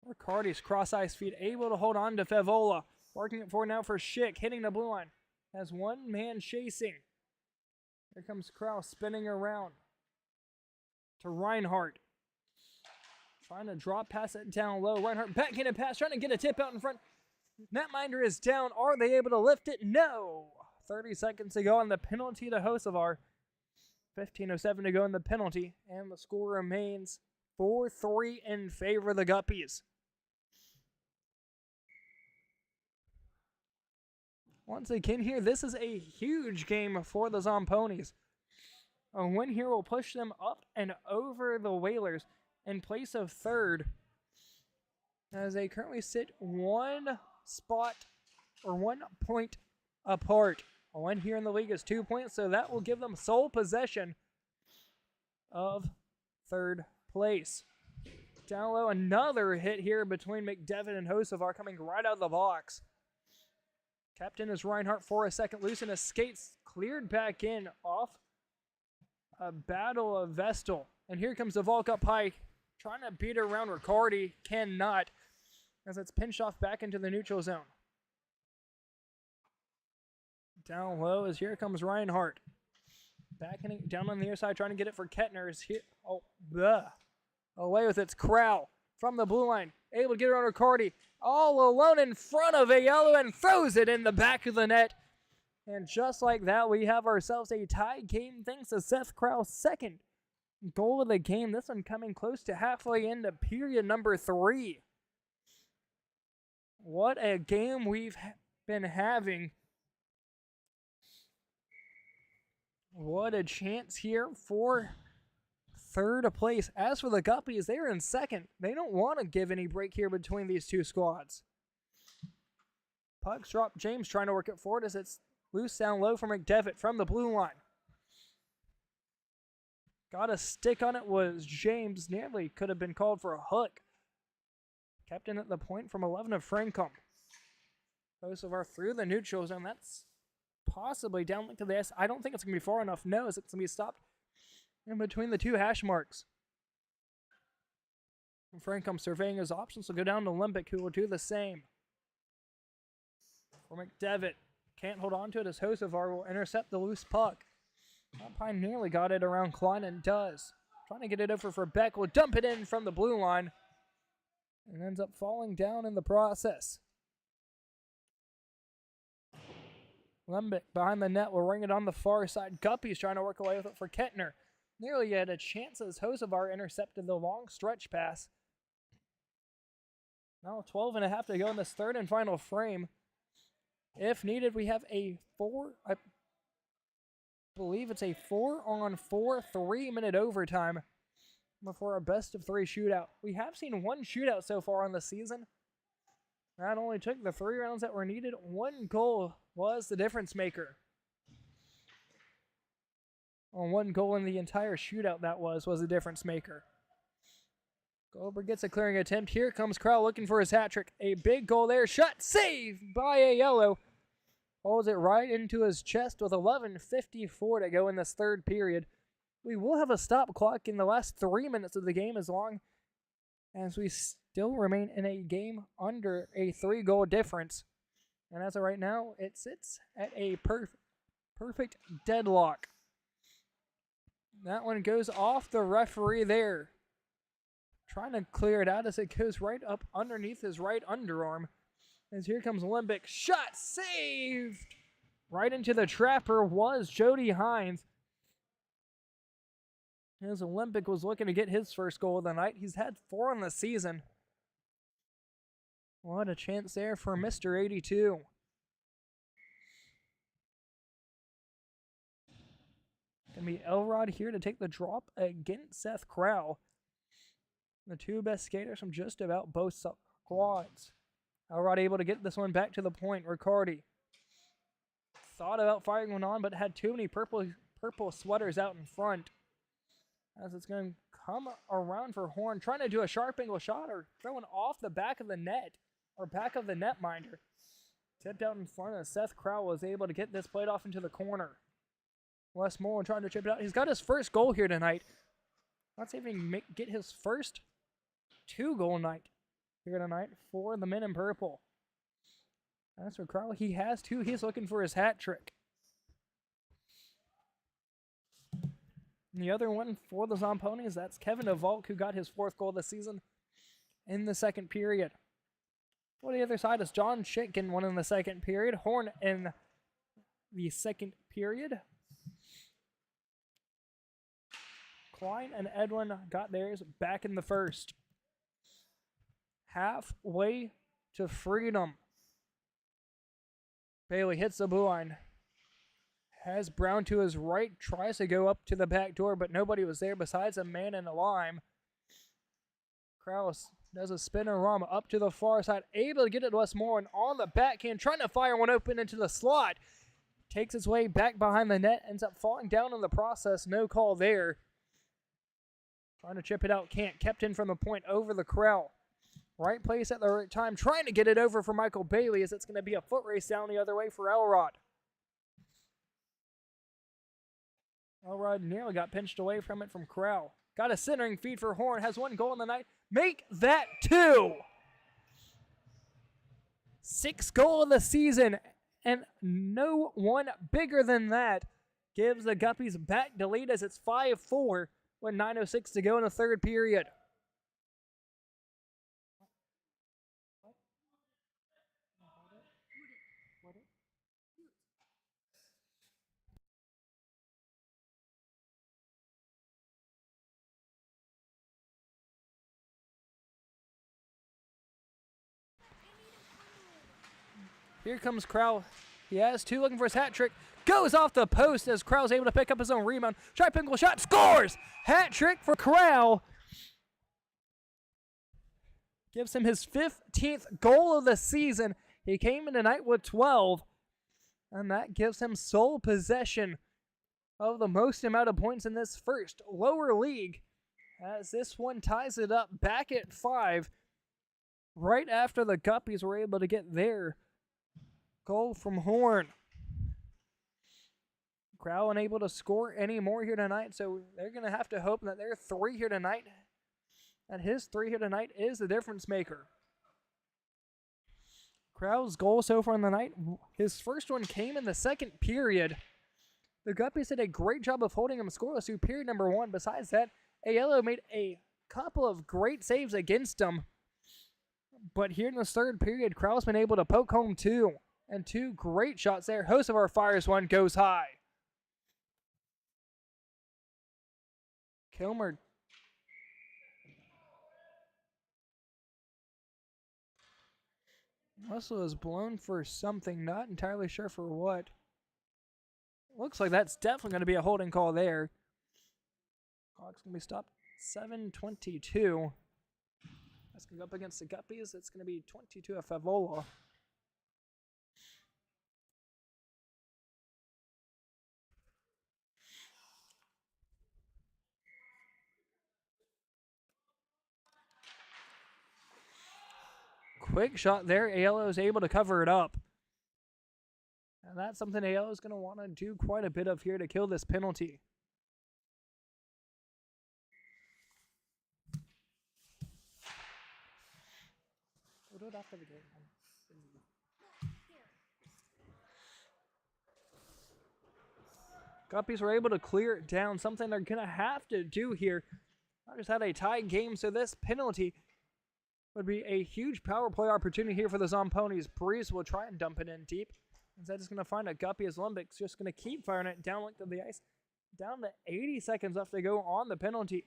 Riccardi's cross-ice feed able to hold on to Fevola. Working it forward now for Schick. Hitting the blue line. Has one man chasing. Here comes Kraus spinning around. To Reinhardt. Trying to drop pass it down low. Reinhardt backhanded pass. Trying to get a tip out in front. Netminder is down. Are they able to lift it? No. 30 seconds to go on the penalty to Hocevar. 15:07 to go in the penalty, and the score remains 4-3 in favor of the Guppies. Once again here, this is a huge game for the Zomponies. A win here will push them up and over the Whalers in place of third, as they currently sit 1 point apart. A win here in the league is 2 points, so that will give them sole possession of third place. Down low, another hit here between McDevitt and Hocevar coming right out of the box. Captain is Reinhardt for a second. Loose and his skates cleared back in off a battle of Vestal. And here comes the Volk up high, trying to beat around Riccardi. Cannot, as it's pinched off back into the neutral zone. Down low as here comes Reinhardt. Backing down on the other side, trying to get it for Kettner. Is here. Oh, bleh. Away with its Crow from the blue line. Able to get it on Riccardi. All alone in front of Aiello and throws it in the back of the net. And just like that, we have ourselves a tie game thanks to Seth Krau's second goal of the game. This one coming close to halfway into period number 3. What a game we've been having. What a chance here for third place. As for the Guppies, they're in second. They don't want to give any break here between these two squads. Pucks drop. James trying to work it forward as it's loose down low for McDevitt from the blue line. Got a stick on it was James. Nearly could have been called for a hook. Kept in at the point from 11 of Frankum. Hocevar through the neutral zone. That's possibly downlink to the S. I don't think it's going to be far enough. No, it's going to be stopped in between the two hash marks. And Frankum surveying his options will go down to Limbic, who will do the same. For McDevitt. Can't hold on to it as Hocevar will intercept the loose puck. Alpine nearly got it around Klein and does. Trying to get it over for Beck. Will dump it in from the blue line. And ends up falling down in the process. Lembic behind the net will ring it on the far side. Guppy's trying to work away with it for Kettner. Nearly had a chance as Hocevar intercepted the long stretch pass. Now 12.5 to go in this third and final frame. If needed, we have a I believe it's a 4-on-4 3-minute overtime before a best of 3 shootout. We have seen 1 shootout so far on the season. That only took the 3 rounds that were needed. 1 goal was the difference maker. On 1 goal in the entire shootout that was the difference maker. Goldberg gets a clearing attempt. Here comes Crow looking for his hat trick. A big goal there. Shot saved by Aiello. Holds it right into his chest with 11:54 to go in this third period. We will have a stop clock in the last 3 minutes of the game as long as we still remain in a game under a 3-goal difference. And as of right now, it sits at a perfect deadlock. That one goes off the referee there. Trying to clear it out as it goes right up underneath his right underarm. As here comes Olympic. Shot saved! Right into the trapper was Jody Hines. As Olympic was looking to get his first goal of the night. He's had 4 in the season. What a chance there for Mr. 82. Gonna be Elrod here to take the drop against Seth Crow. The two best skaters from just about both squads. Elrod able to get this one back to the point. Riccardi thought about firing one on, but had too many purple sweaters out in front. As it's going to come around for Horn, trying to do a sharp angle shot or throwing off the back of the net, or back of the netminder. Tipped out in front as Seth Crow was able to get this played off into the corner. Wes Moore trying to chip it out. He's got his first goal here tonight. Let's see if he can get his first 2-goal night here tonight for the men in purple. As for Crow, he has 2. He's looking for his hat trick. And the other one for the Zomponies, that's Kevin DeValk, who got his 4th goal of the season in the second period. For the other side is John Chitkin, one in the second period. Horn in the second period. Klein and Edwin got theirs back in the first. Halfway to freedom. Bailey hits the blue line. Has Brown to his right, tries to go up to the back door, but nobody was there besides a man in a lime. Kraus does a spin-a-rama up to the far side, able to get it to Westmoreland on the backhand, trying to fire one open into the slot. Takes its way back behind the net, ends up falling down in the process. No call there. Trying to chip it out, can't. Kept in from the point over the corral. Right place at the right time, trying to get it over for Michael Bailey as it's going to be a foot race down the other way for Elrod. Elrod nearly got pinched away from it from Corral. Got a centering feed for Horn, has 1 goal in the night. Make that 2! 6th goal of the season, and no one bigger than that. Gives the Guppies back to lead as it's 5-4 with 9:06 to go in the third period. Here comes Crow. He has 2 looking for his hat trick. Goes off the post as Crow's able to pick up his own rebound. Sharp angle shot. Scores! Hat trick for Crow. Gives him his 15th goal of the season. He came in tonight with 12. And that gives him sole possession of the most amount of points in this first lower league. As this one ties it up back at 5. Right after the Guppies were able to get their goal from Horn. Crow unable to score any more here tonight, so they're going to have to hope that their 3 here tonight, that his 3 here tonight is the difference maker. Crow's goal so far in the night, his first one came in the second period. The Guppies did a great job of holding him scoreless through period number 1. Besides that, Aiello made a couple of great saves against him. But here in the third period, Crow's been able to poke home 2. And 2 great shots there. Host of our fires one goes high. Kilmer. Whistle is blown for something, not entirely sure for what. Looks like that's definitely going to be a holding call there. Clock's going to be stopped 7:22. That's going to go up against the Guppies. It's going to be 22 of Favola. Quick shot there. Aiello is able to cover it up. And that's something Aiello is going to want to do quite a bit of here to kill this penalty. do it after the game. Guppies were able to clear it down, something they're going to have to do here. I just had a tied game, so this penalty would be a huge power play opportunity here for the Zomponies. Breeze will try and dump it in deep. Instead, it's going to find a Guppy as Limbic's just going to keep firing it down length of the ice. Down to 80 seconds left to go on the penalty.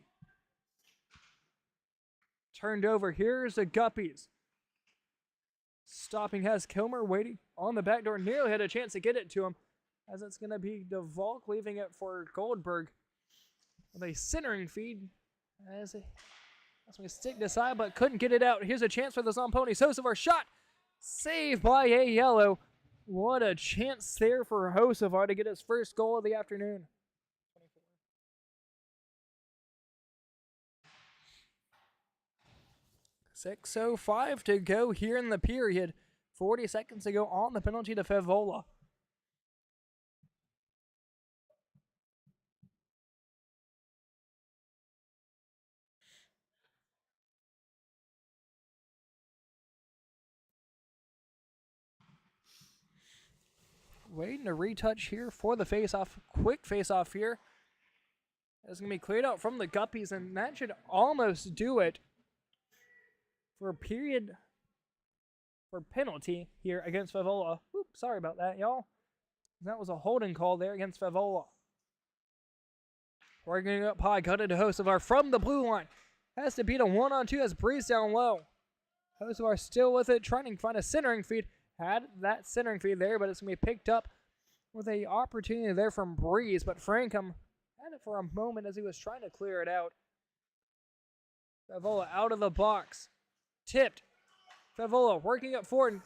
Turned over. Here's the Guppies. Stopping has Kilmer waiting on the back door. Nearly had a chance to get it to him, as it's going to be DeValk leaving it for Goldberg with a centering feed. That's going to stick to side, but couldn't get it out. Here's a chance for the Zomponies. Hocevar shot. Saved by a yellow. What a chance there for Hocevar to get his first goal of the afternoon. 6:05 to go here in the period. 40 seconds to go on the penalty to Favola. Waiting to retouch here for the face-off. Quick face-off here. It's going to be cleared out from the Guppies, and that should almost do it for a period for penalty here against Favola. Oops, sorry about that, y'all. That was a holding call there against Favola. Working up high, gutted to Hocevar from the blue line. Has to beat a 1-on-2 as Breeze down low. Hocevar still with it, trying to find a centering feed. Had that centering feed there, but it's going to be picked up with a opportunity there from Breeze. But Frankham had it for a moment as he was trying to clear it out. Favola out of the box. Tipped. Favola working up forward.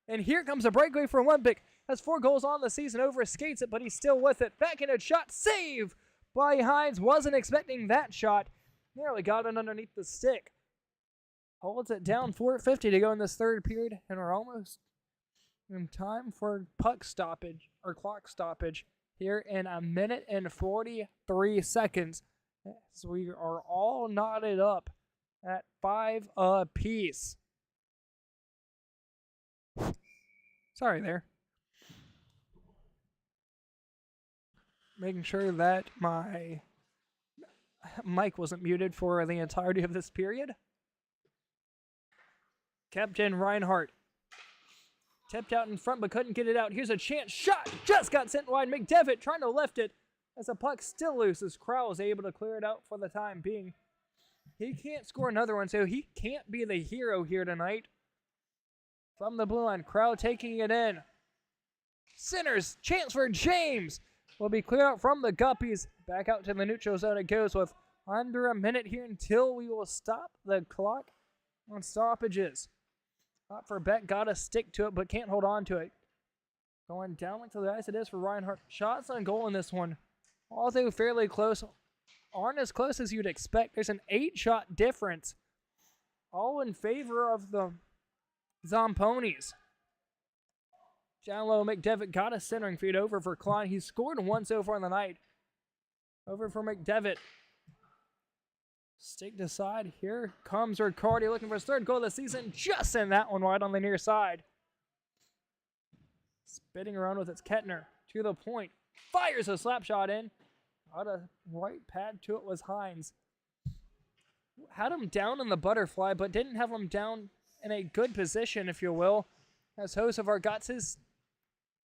And here comes a breakaway for Olympic. Has 4 goals on the season, over skates it, but he's still with it. Backhanded shot, save by Hines. Wasn't expecting that shot. Nearly got it underneath the stick. Holds it down, 4:50 to go in this third period, and we're almost in time for puck stoppage, or clock stoppage, here in 1 and 43 seconds. So we are all knotted up at 5 apiece. Sorry there. Making sure that my mic wasn't muted for the entirety of this period. Captain Reinhardt tipped out in front but couldn't get it out. Here's a chance. Shot! Just got sent wide. McDevitt trying to lift it as the puck still loose as Crowell is able to clear it out for the time being. He can't score another one, so he can't be the hero here tonight. From the blue line, Crowell taking it in. Centers, chance for James. Will be cleared out from the Guppies. Back out to the neutral zone it goes with under a minute here until we will stop the clock on stoppages. Not for Beck, gotta stick to it, but can't hold on to it. Going down like to the ice it is for Reinhardt. Shots on goal in this one. Although fairly close, aren't as close as you'd expect. There's an 8-shot difference. All in favor of the Zomponies. Down low, McDevitt got a centering feed over for Klein. He's scored 1 so far in the night. Over for McDevitt. Stick to side. Here comes Riccardi looking for his 3rd goal of the season. Just send that one wide on the near side. Spitting around with its Kettner. To the point. Fires a slap shot in. Out a right pad to it was Hines. Had him down in the butterfly, but didn't have him down in a good position, if you will. As Hocevar got his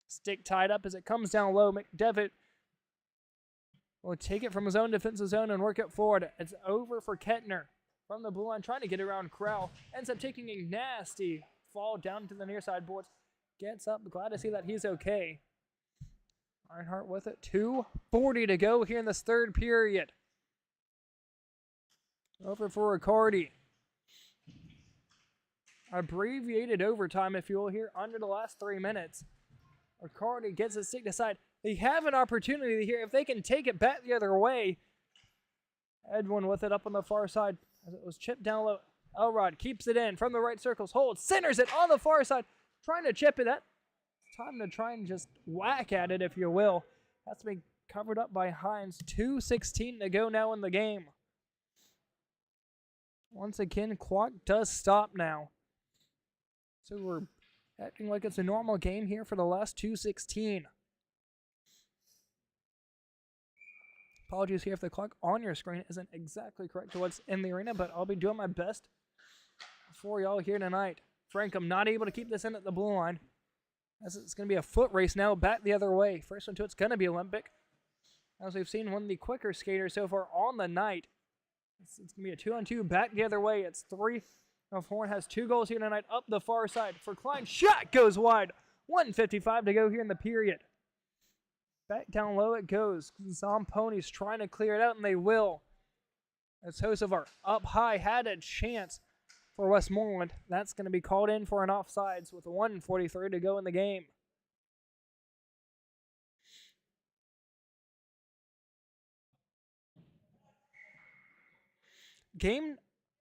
stick tied up as it comes down low. McDevitt will take it from his own defensive zone and work it forward. It's over for Kettner from the blue line, trying to get around Crowell. Ends up taking a nasty fall down to the near side boards. Gets up, glad to see that he's okay. Reinhardt with it. 2:40 to go here in this third period. Over for Riccardi. Abbreviated overtime, if you will, here under the last 3 minutes. Riccardi gets his stick aside. They have an opportunity here if they can take it back the other way. Edwin with it up on the far side as it was chipped down low. Elrod keeps it in from the right circles. Holds, centers it on the far side. Trying to chip it. That's time to try and just whack at it, if you will. That's been covered up by Hines. 2:16 to go now in the game. Once again, clock does stop now. So we're acting like it's a normal game here for the last 2:16. Apologies here if the clock on your screen isn't exactly correct to what's in the arena, but I'll be doing my best for y'all here tonight. Frankham not able to keep this in at the blue line. As it's going to be a foot race now, back the other way. First one to it's going to be Olympic. As we've seen one of the quicker skaters so far on the night. It's going to be a 2-on-2 back the other way. It's 3 of Horn has 2 goals here tonight up the far side for Klein. Shot goes wide. 1:55 to go here in the period. Back down low it goes. Zomponies trying to clear it out, and they will. As Hocevar up high had a chance for Westmoreland. That's going to be called in for an offsides with 1:43 to go in the game.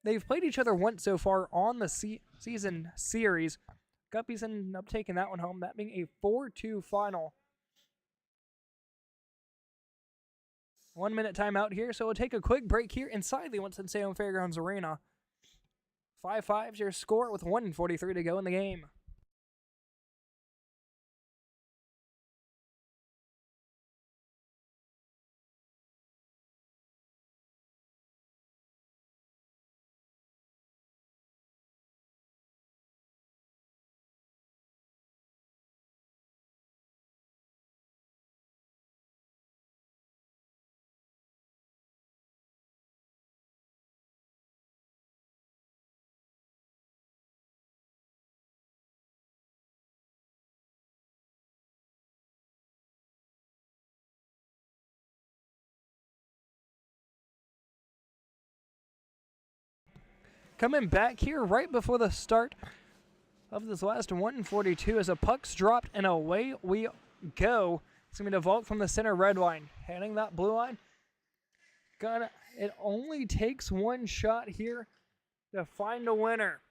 They've played each other once so far on the season series. Guppies ended up taking that one home, that being a 4-2 final. 1 minute timeout here, so we'll take a quick break here inside the Winston-Salem Fairgrounds Arena. 5-5 is your score with 1:43 to go in the game. Coming back here right before the start of this last 1:42 as a puck's dropped and away we go. It's going to be DeVault from the center red line. Heading that blue line. It only takes one shot here to find a winner.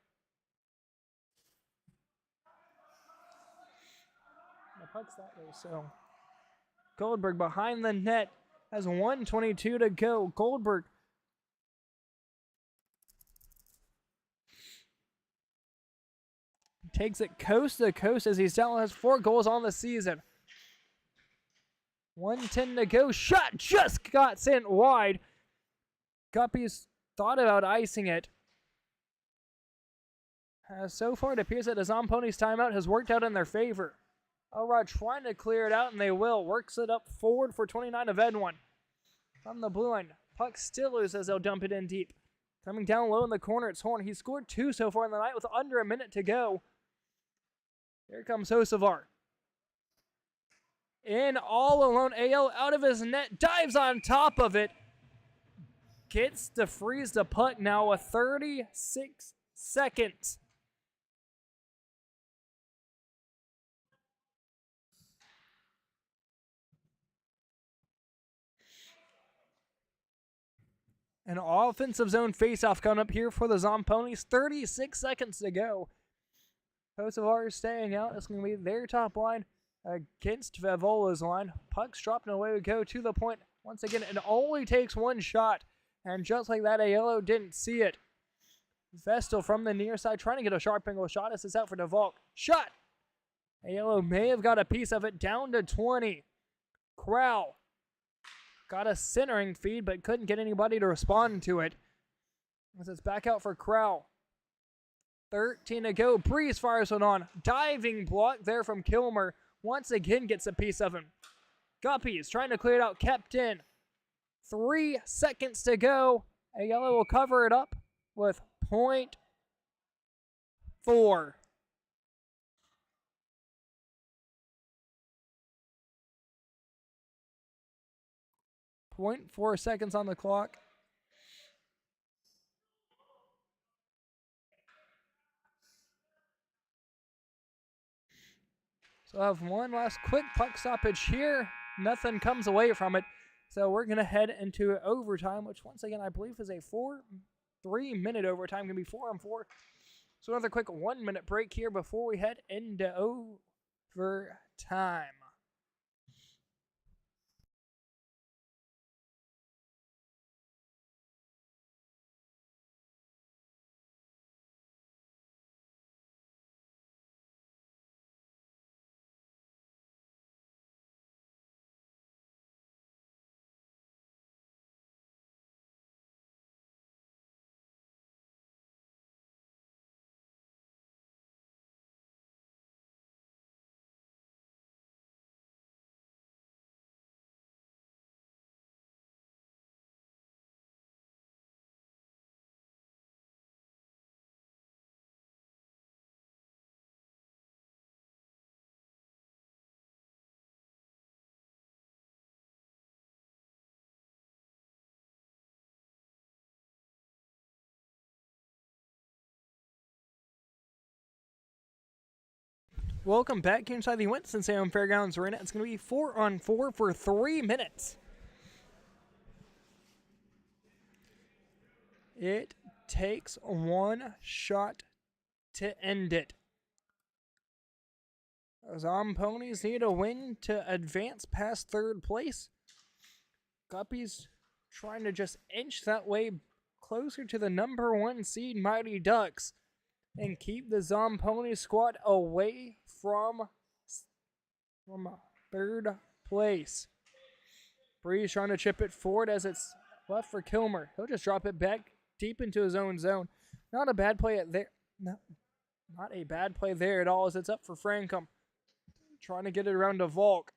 The puck's that way, so Goldberg behind the net has 1:22 to go. Goldberg takes it coast to coast as he still has 4 goals on the season. 1:10 to go. Shot just got sent wide. Guppies thought about icing it. So far, it appears that the Zomponies timeout has worked out in their favor. Elrod trying to clear it out, and they will. Works it up forward for 29 of Edwin. From the blue line, puck still loose as they'll dump it in deep. Coming down low in the corner, it's Horn. He scored 2 so far in the night with under a minute to go. Here comes Hocevar. In all alone, AL out of his net, dives on top of it. Gets to freeze the puck now with 36 seconds. An offensive zone faceoff coming up here for the Zomponies. 36 seconds to go. Hocevar is staying out. It's going to be their top line against Vevola's line. Puck's dropped and away we go to the point. Once again, it only takes one shot. And just like that, Aiello didn't see it. Vestal from the near side trying to get a sharp angle shot. This is out for DeVault. Shot! Aiello may have got a piece of it down to 20. Crowell got a centering feed but couldn't get anybody to respond to it. As it's back out for Crowell. 13 to go. Breeze fires it on. Diving block there from Kilmer. Once again gets a piece of him. Guppies trying to clear it out. Kept in. 3 seconds to go. Aiello will cover it up with .4. 0.4 seconds on the clock. So I'll have one last quick puck stoppage here. Nothing comes away from it. So we're going to head into overtime, which once again I believe is a 3-minute overtime. Going to be 4-on-4. So another quick 1-minute break here before we head into overtime. Welcome back inside the Winston-Salem Fairgrounds Arena. It's going to be 4-on-4 for 3 minutes. It takes one shot to end it. Zomponies need a win to advance past third place. Guppies trying to just inch that way closer to the number 1 seed Mighty Ducks and keep the Zomponies squad away from third place. Breeze trying to chip it forward as it's left for Kilmer. He'll just drop it back deep into his own zone. Not a bad play there. No, not a bad play there at all as it's up for Francom. Trying to get it around to Volk.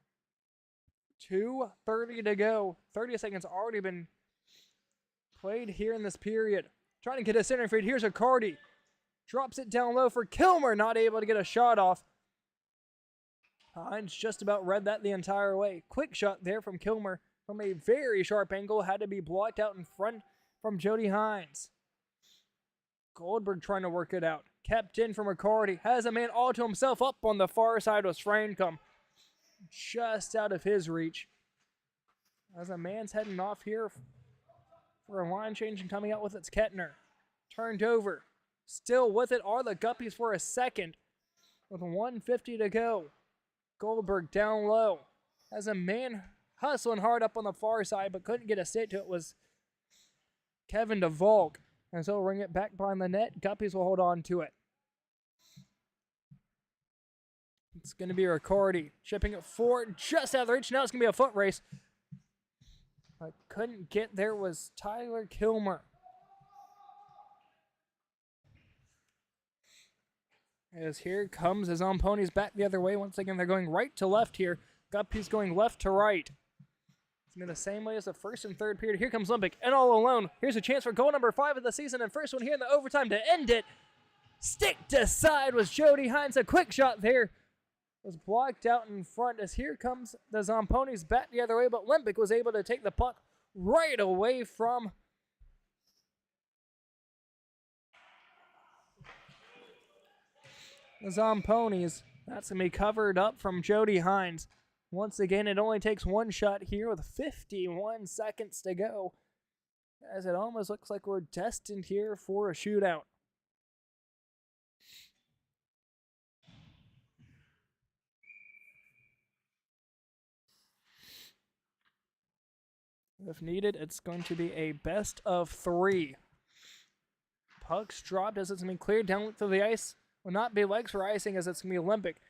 2:30 to go. 30 seconds already been played here in this period. Trying to get a center feed. Here's Accardi. Drops it down low for Kilmer. Not able to get a shot off. Hines just about read that the entire way. Quick shot there from Kilmer from a very sharp angle. Had to be blocked out in front from Jody Hines. Goldberg trying to work it out. Kept in from Accardi. Has a man all to himself up on the far side with Francom. Just out of his reach. As a man's heading off here for a line change and coming out with its Kettner. Turned over. Still with it are the Guppies for a second. With 1:50 to go. Goldberg down low. As a man hustling hard up on the far side but couldn't get a sit to it was Kevin DeVolk. And so ring it back behind the net. Guppies will hold on to it. It's going to be Riccardi chipping it forward just out of the reach. Now it's going to be a foot race. But couldn't get there was Tyler Kilmer. As here comes his own ponies back the other way. Once again, they're going right to left here. Guppies going left to right. It's going to be the same way as the first and third period. Here comes Olympic and all alone. Here's a chance for goal number 5 of the season and first one here in the overtime to end it. Stick to side was Jody Hines. A quick shot there was blocked out in front as here comes the Zomponies back the other way, but Olympic was able to take the puck right away from the Zomponies. That's going to be covered up from Jody Hines. Once again, it only takes one shot here with 51 seconds to go, as it almost looks like we're destined here for a shootout. If needed, it's going to be a best of 3. Puck's dropped as it's going to be cleared down through the ice. Will not be legs for icing as it's going to be Olympic.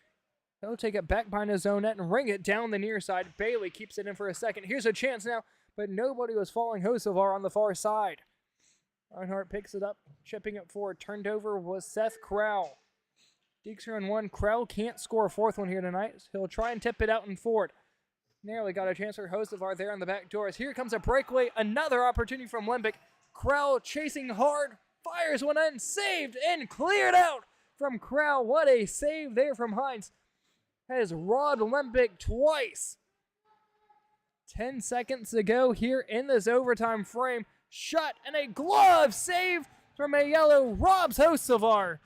He'll take it back behind his own net and ring it down the near side. Bailey keeps it in for a second. Here's a chance now, but nobody was following Hosevar on the far side. Reinhardt picks it up, chipping it forward. Turned over was Seth Crowell. Deeks are on 1. Crowell can't score a 4th one here tonight. He'll try and tip it out and forward. Narrowly got a chance for Hosevar there on the back doors. Here comes a breakaway. Another opportunity from Limbic. Crowell chasing hard. Fires one in. Saved and cleared out from Crowell. What a save there from Hines. Has robbed Limbic twice. 10 seconds to go here in this overtime frame. Shot and a glove save from a yellow. Robs Hosevar.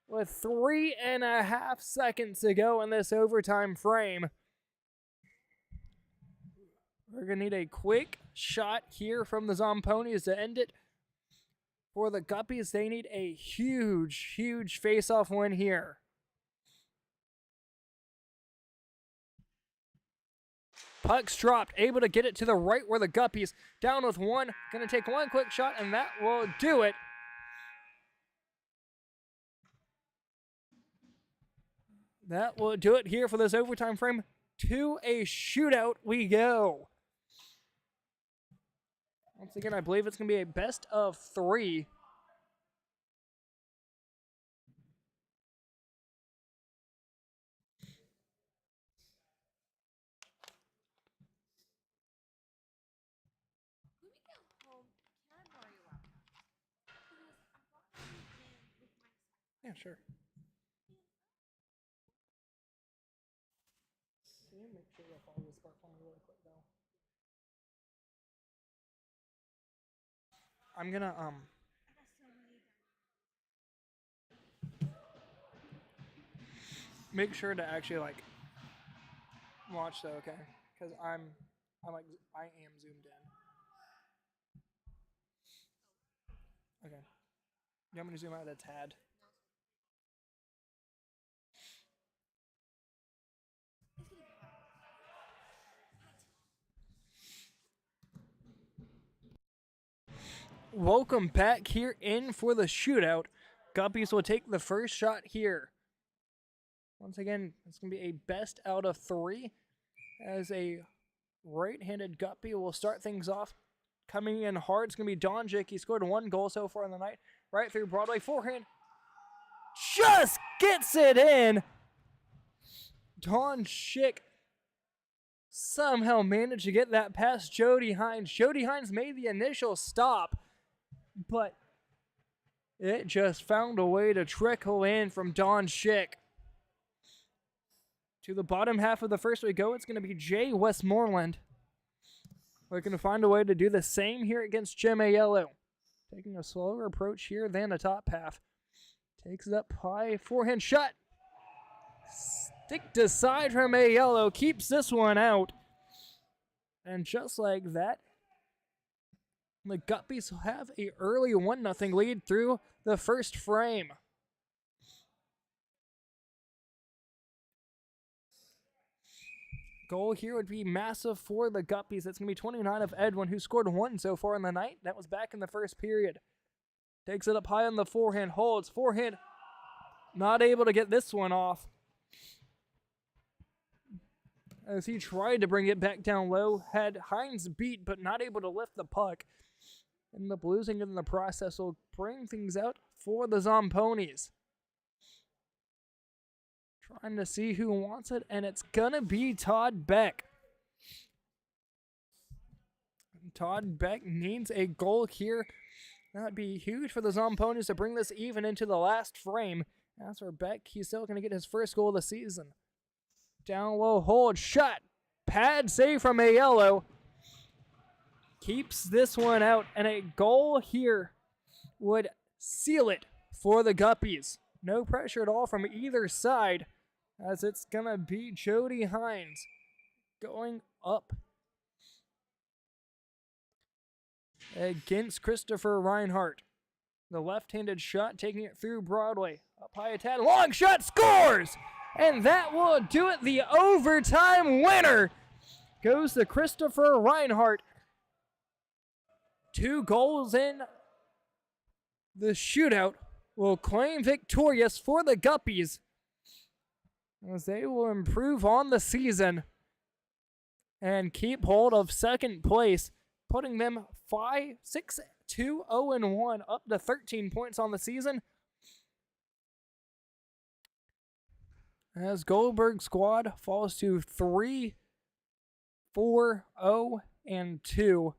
With 3.5 seconds to go in this overtime frame. We're going to need a quick shot here from the Zomponies to end it. For the Guppies, they need a huge, huge face-off win here. Puck's dropped, able to get it to the right where the Guppies, down with 1. Going to take one quick shot, and that will do it. That will do it here for this overtime frame. To a shootout we go. Once again, I believe it's going to be a best of 3. Yeah, sure. Can you make sure I follow this part for me really quick, though? I'm gonna, make sure to actually like watch though, okay? Because I am zoomed in. Okay. You want me to zoom out a tad? Welcome back here in for the shootout. Guppies will take the first shot here. Once again, it's going to be a best out of 3. As a right-handed Guppy will start things off. Coming in hard, it's going to be Donjic. He scored 1 goal so far in the night. Right through Broadway, forehand. Just gets it in. Donjic somehow managed to get that past Jody Hines. Jody Hines made the initial stop, but it just found a way to trickle in from Donjic. To the bottom half of the first we go, it's going to be Jay Westmoreland. We're going to find a way to do the same here against Jim Aiello. Taking a slower approach here than the top half. Takes it up high, forehand shot. Stick to side from Aiello, keeps this one out. And just like that, the Guppies have a early 1-0 lead through the first frame. Goal here would be massive for the Guppies. That's going to be 29 of Edwin, who scored 1 so far in the night. That was back in the first period. Takes it up high on the forehand, holds, forehand. Not able to get this one off. As he tried to bring it back down low, had Hines beat, but not able to lift the puck. And the losing in the process will bring things out for the Zomponies. Trying to see who wants it, and it's gonna be Todd Beck. Todd Beck needs a goal here. That'd be huge for the Zomponies to bring this even into the last frame. As for Beck, he's still gonna get his first goal of the season. Down low, hold, shot. Pad save from Aiello. Keeps this one out, and a goal here would seal it for the Guppies. No pressure at all from either side, as it's going to be Jody Hines going up against Christopher Reinhardt. The left-handed shot taking it through Broadway. Up high attack, long shot, scores! And that will do it. The overtime winner goes to Christopher Reinhardt. 2 goals in the shootout will claim victorious for the Guppies, as they will improve on the season and keep hold of second place, putting them 6-2-0-1, up to 13 points on the season. As Goldberg's squad falls to 3-4-0-2,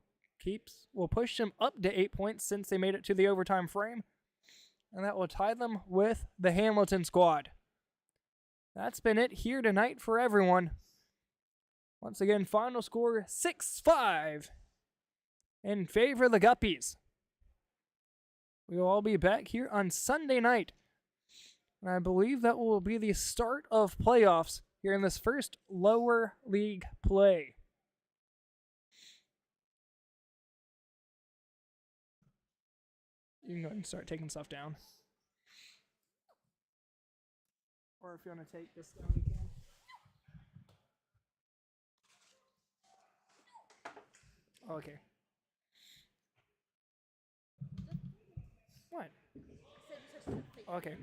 will push them up to 8 points since they made it to the overtime frame, and that will tie them with the Hamilton squad. That's been it here tonight for everyone. Once again, final score 6-5 in favor of the Guppies. We will all be back here on Sunday night, and I believe that will be the start of playoffs here in this first lower league play. You can go ahead and start taking stuff down. Or if you want to take this down, you can. Okay. What? Okay.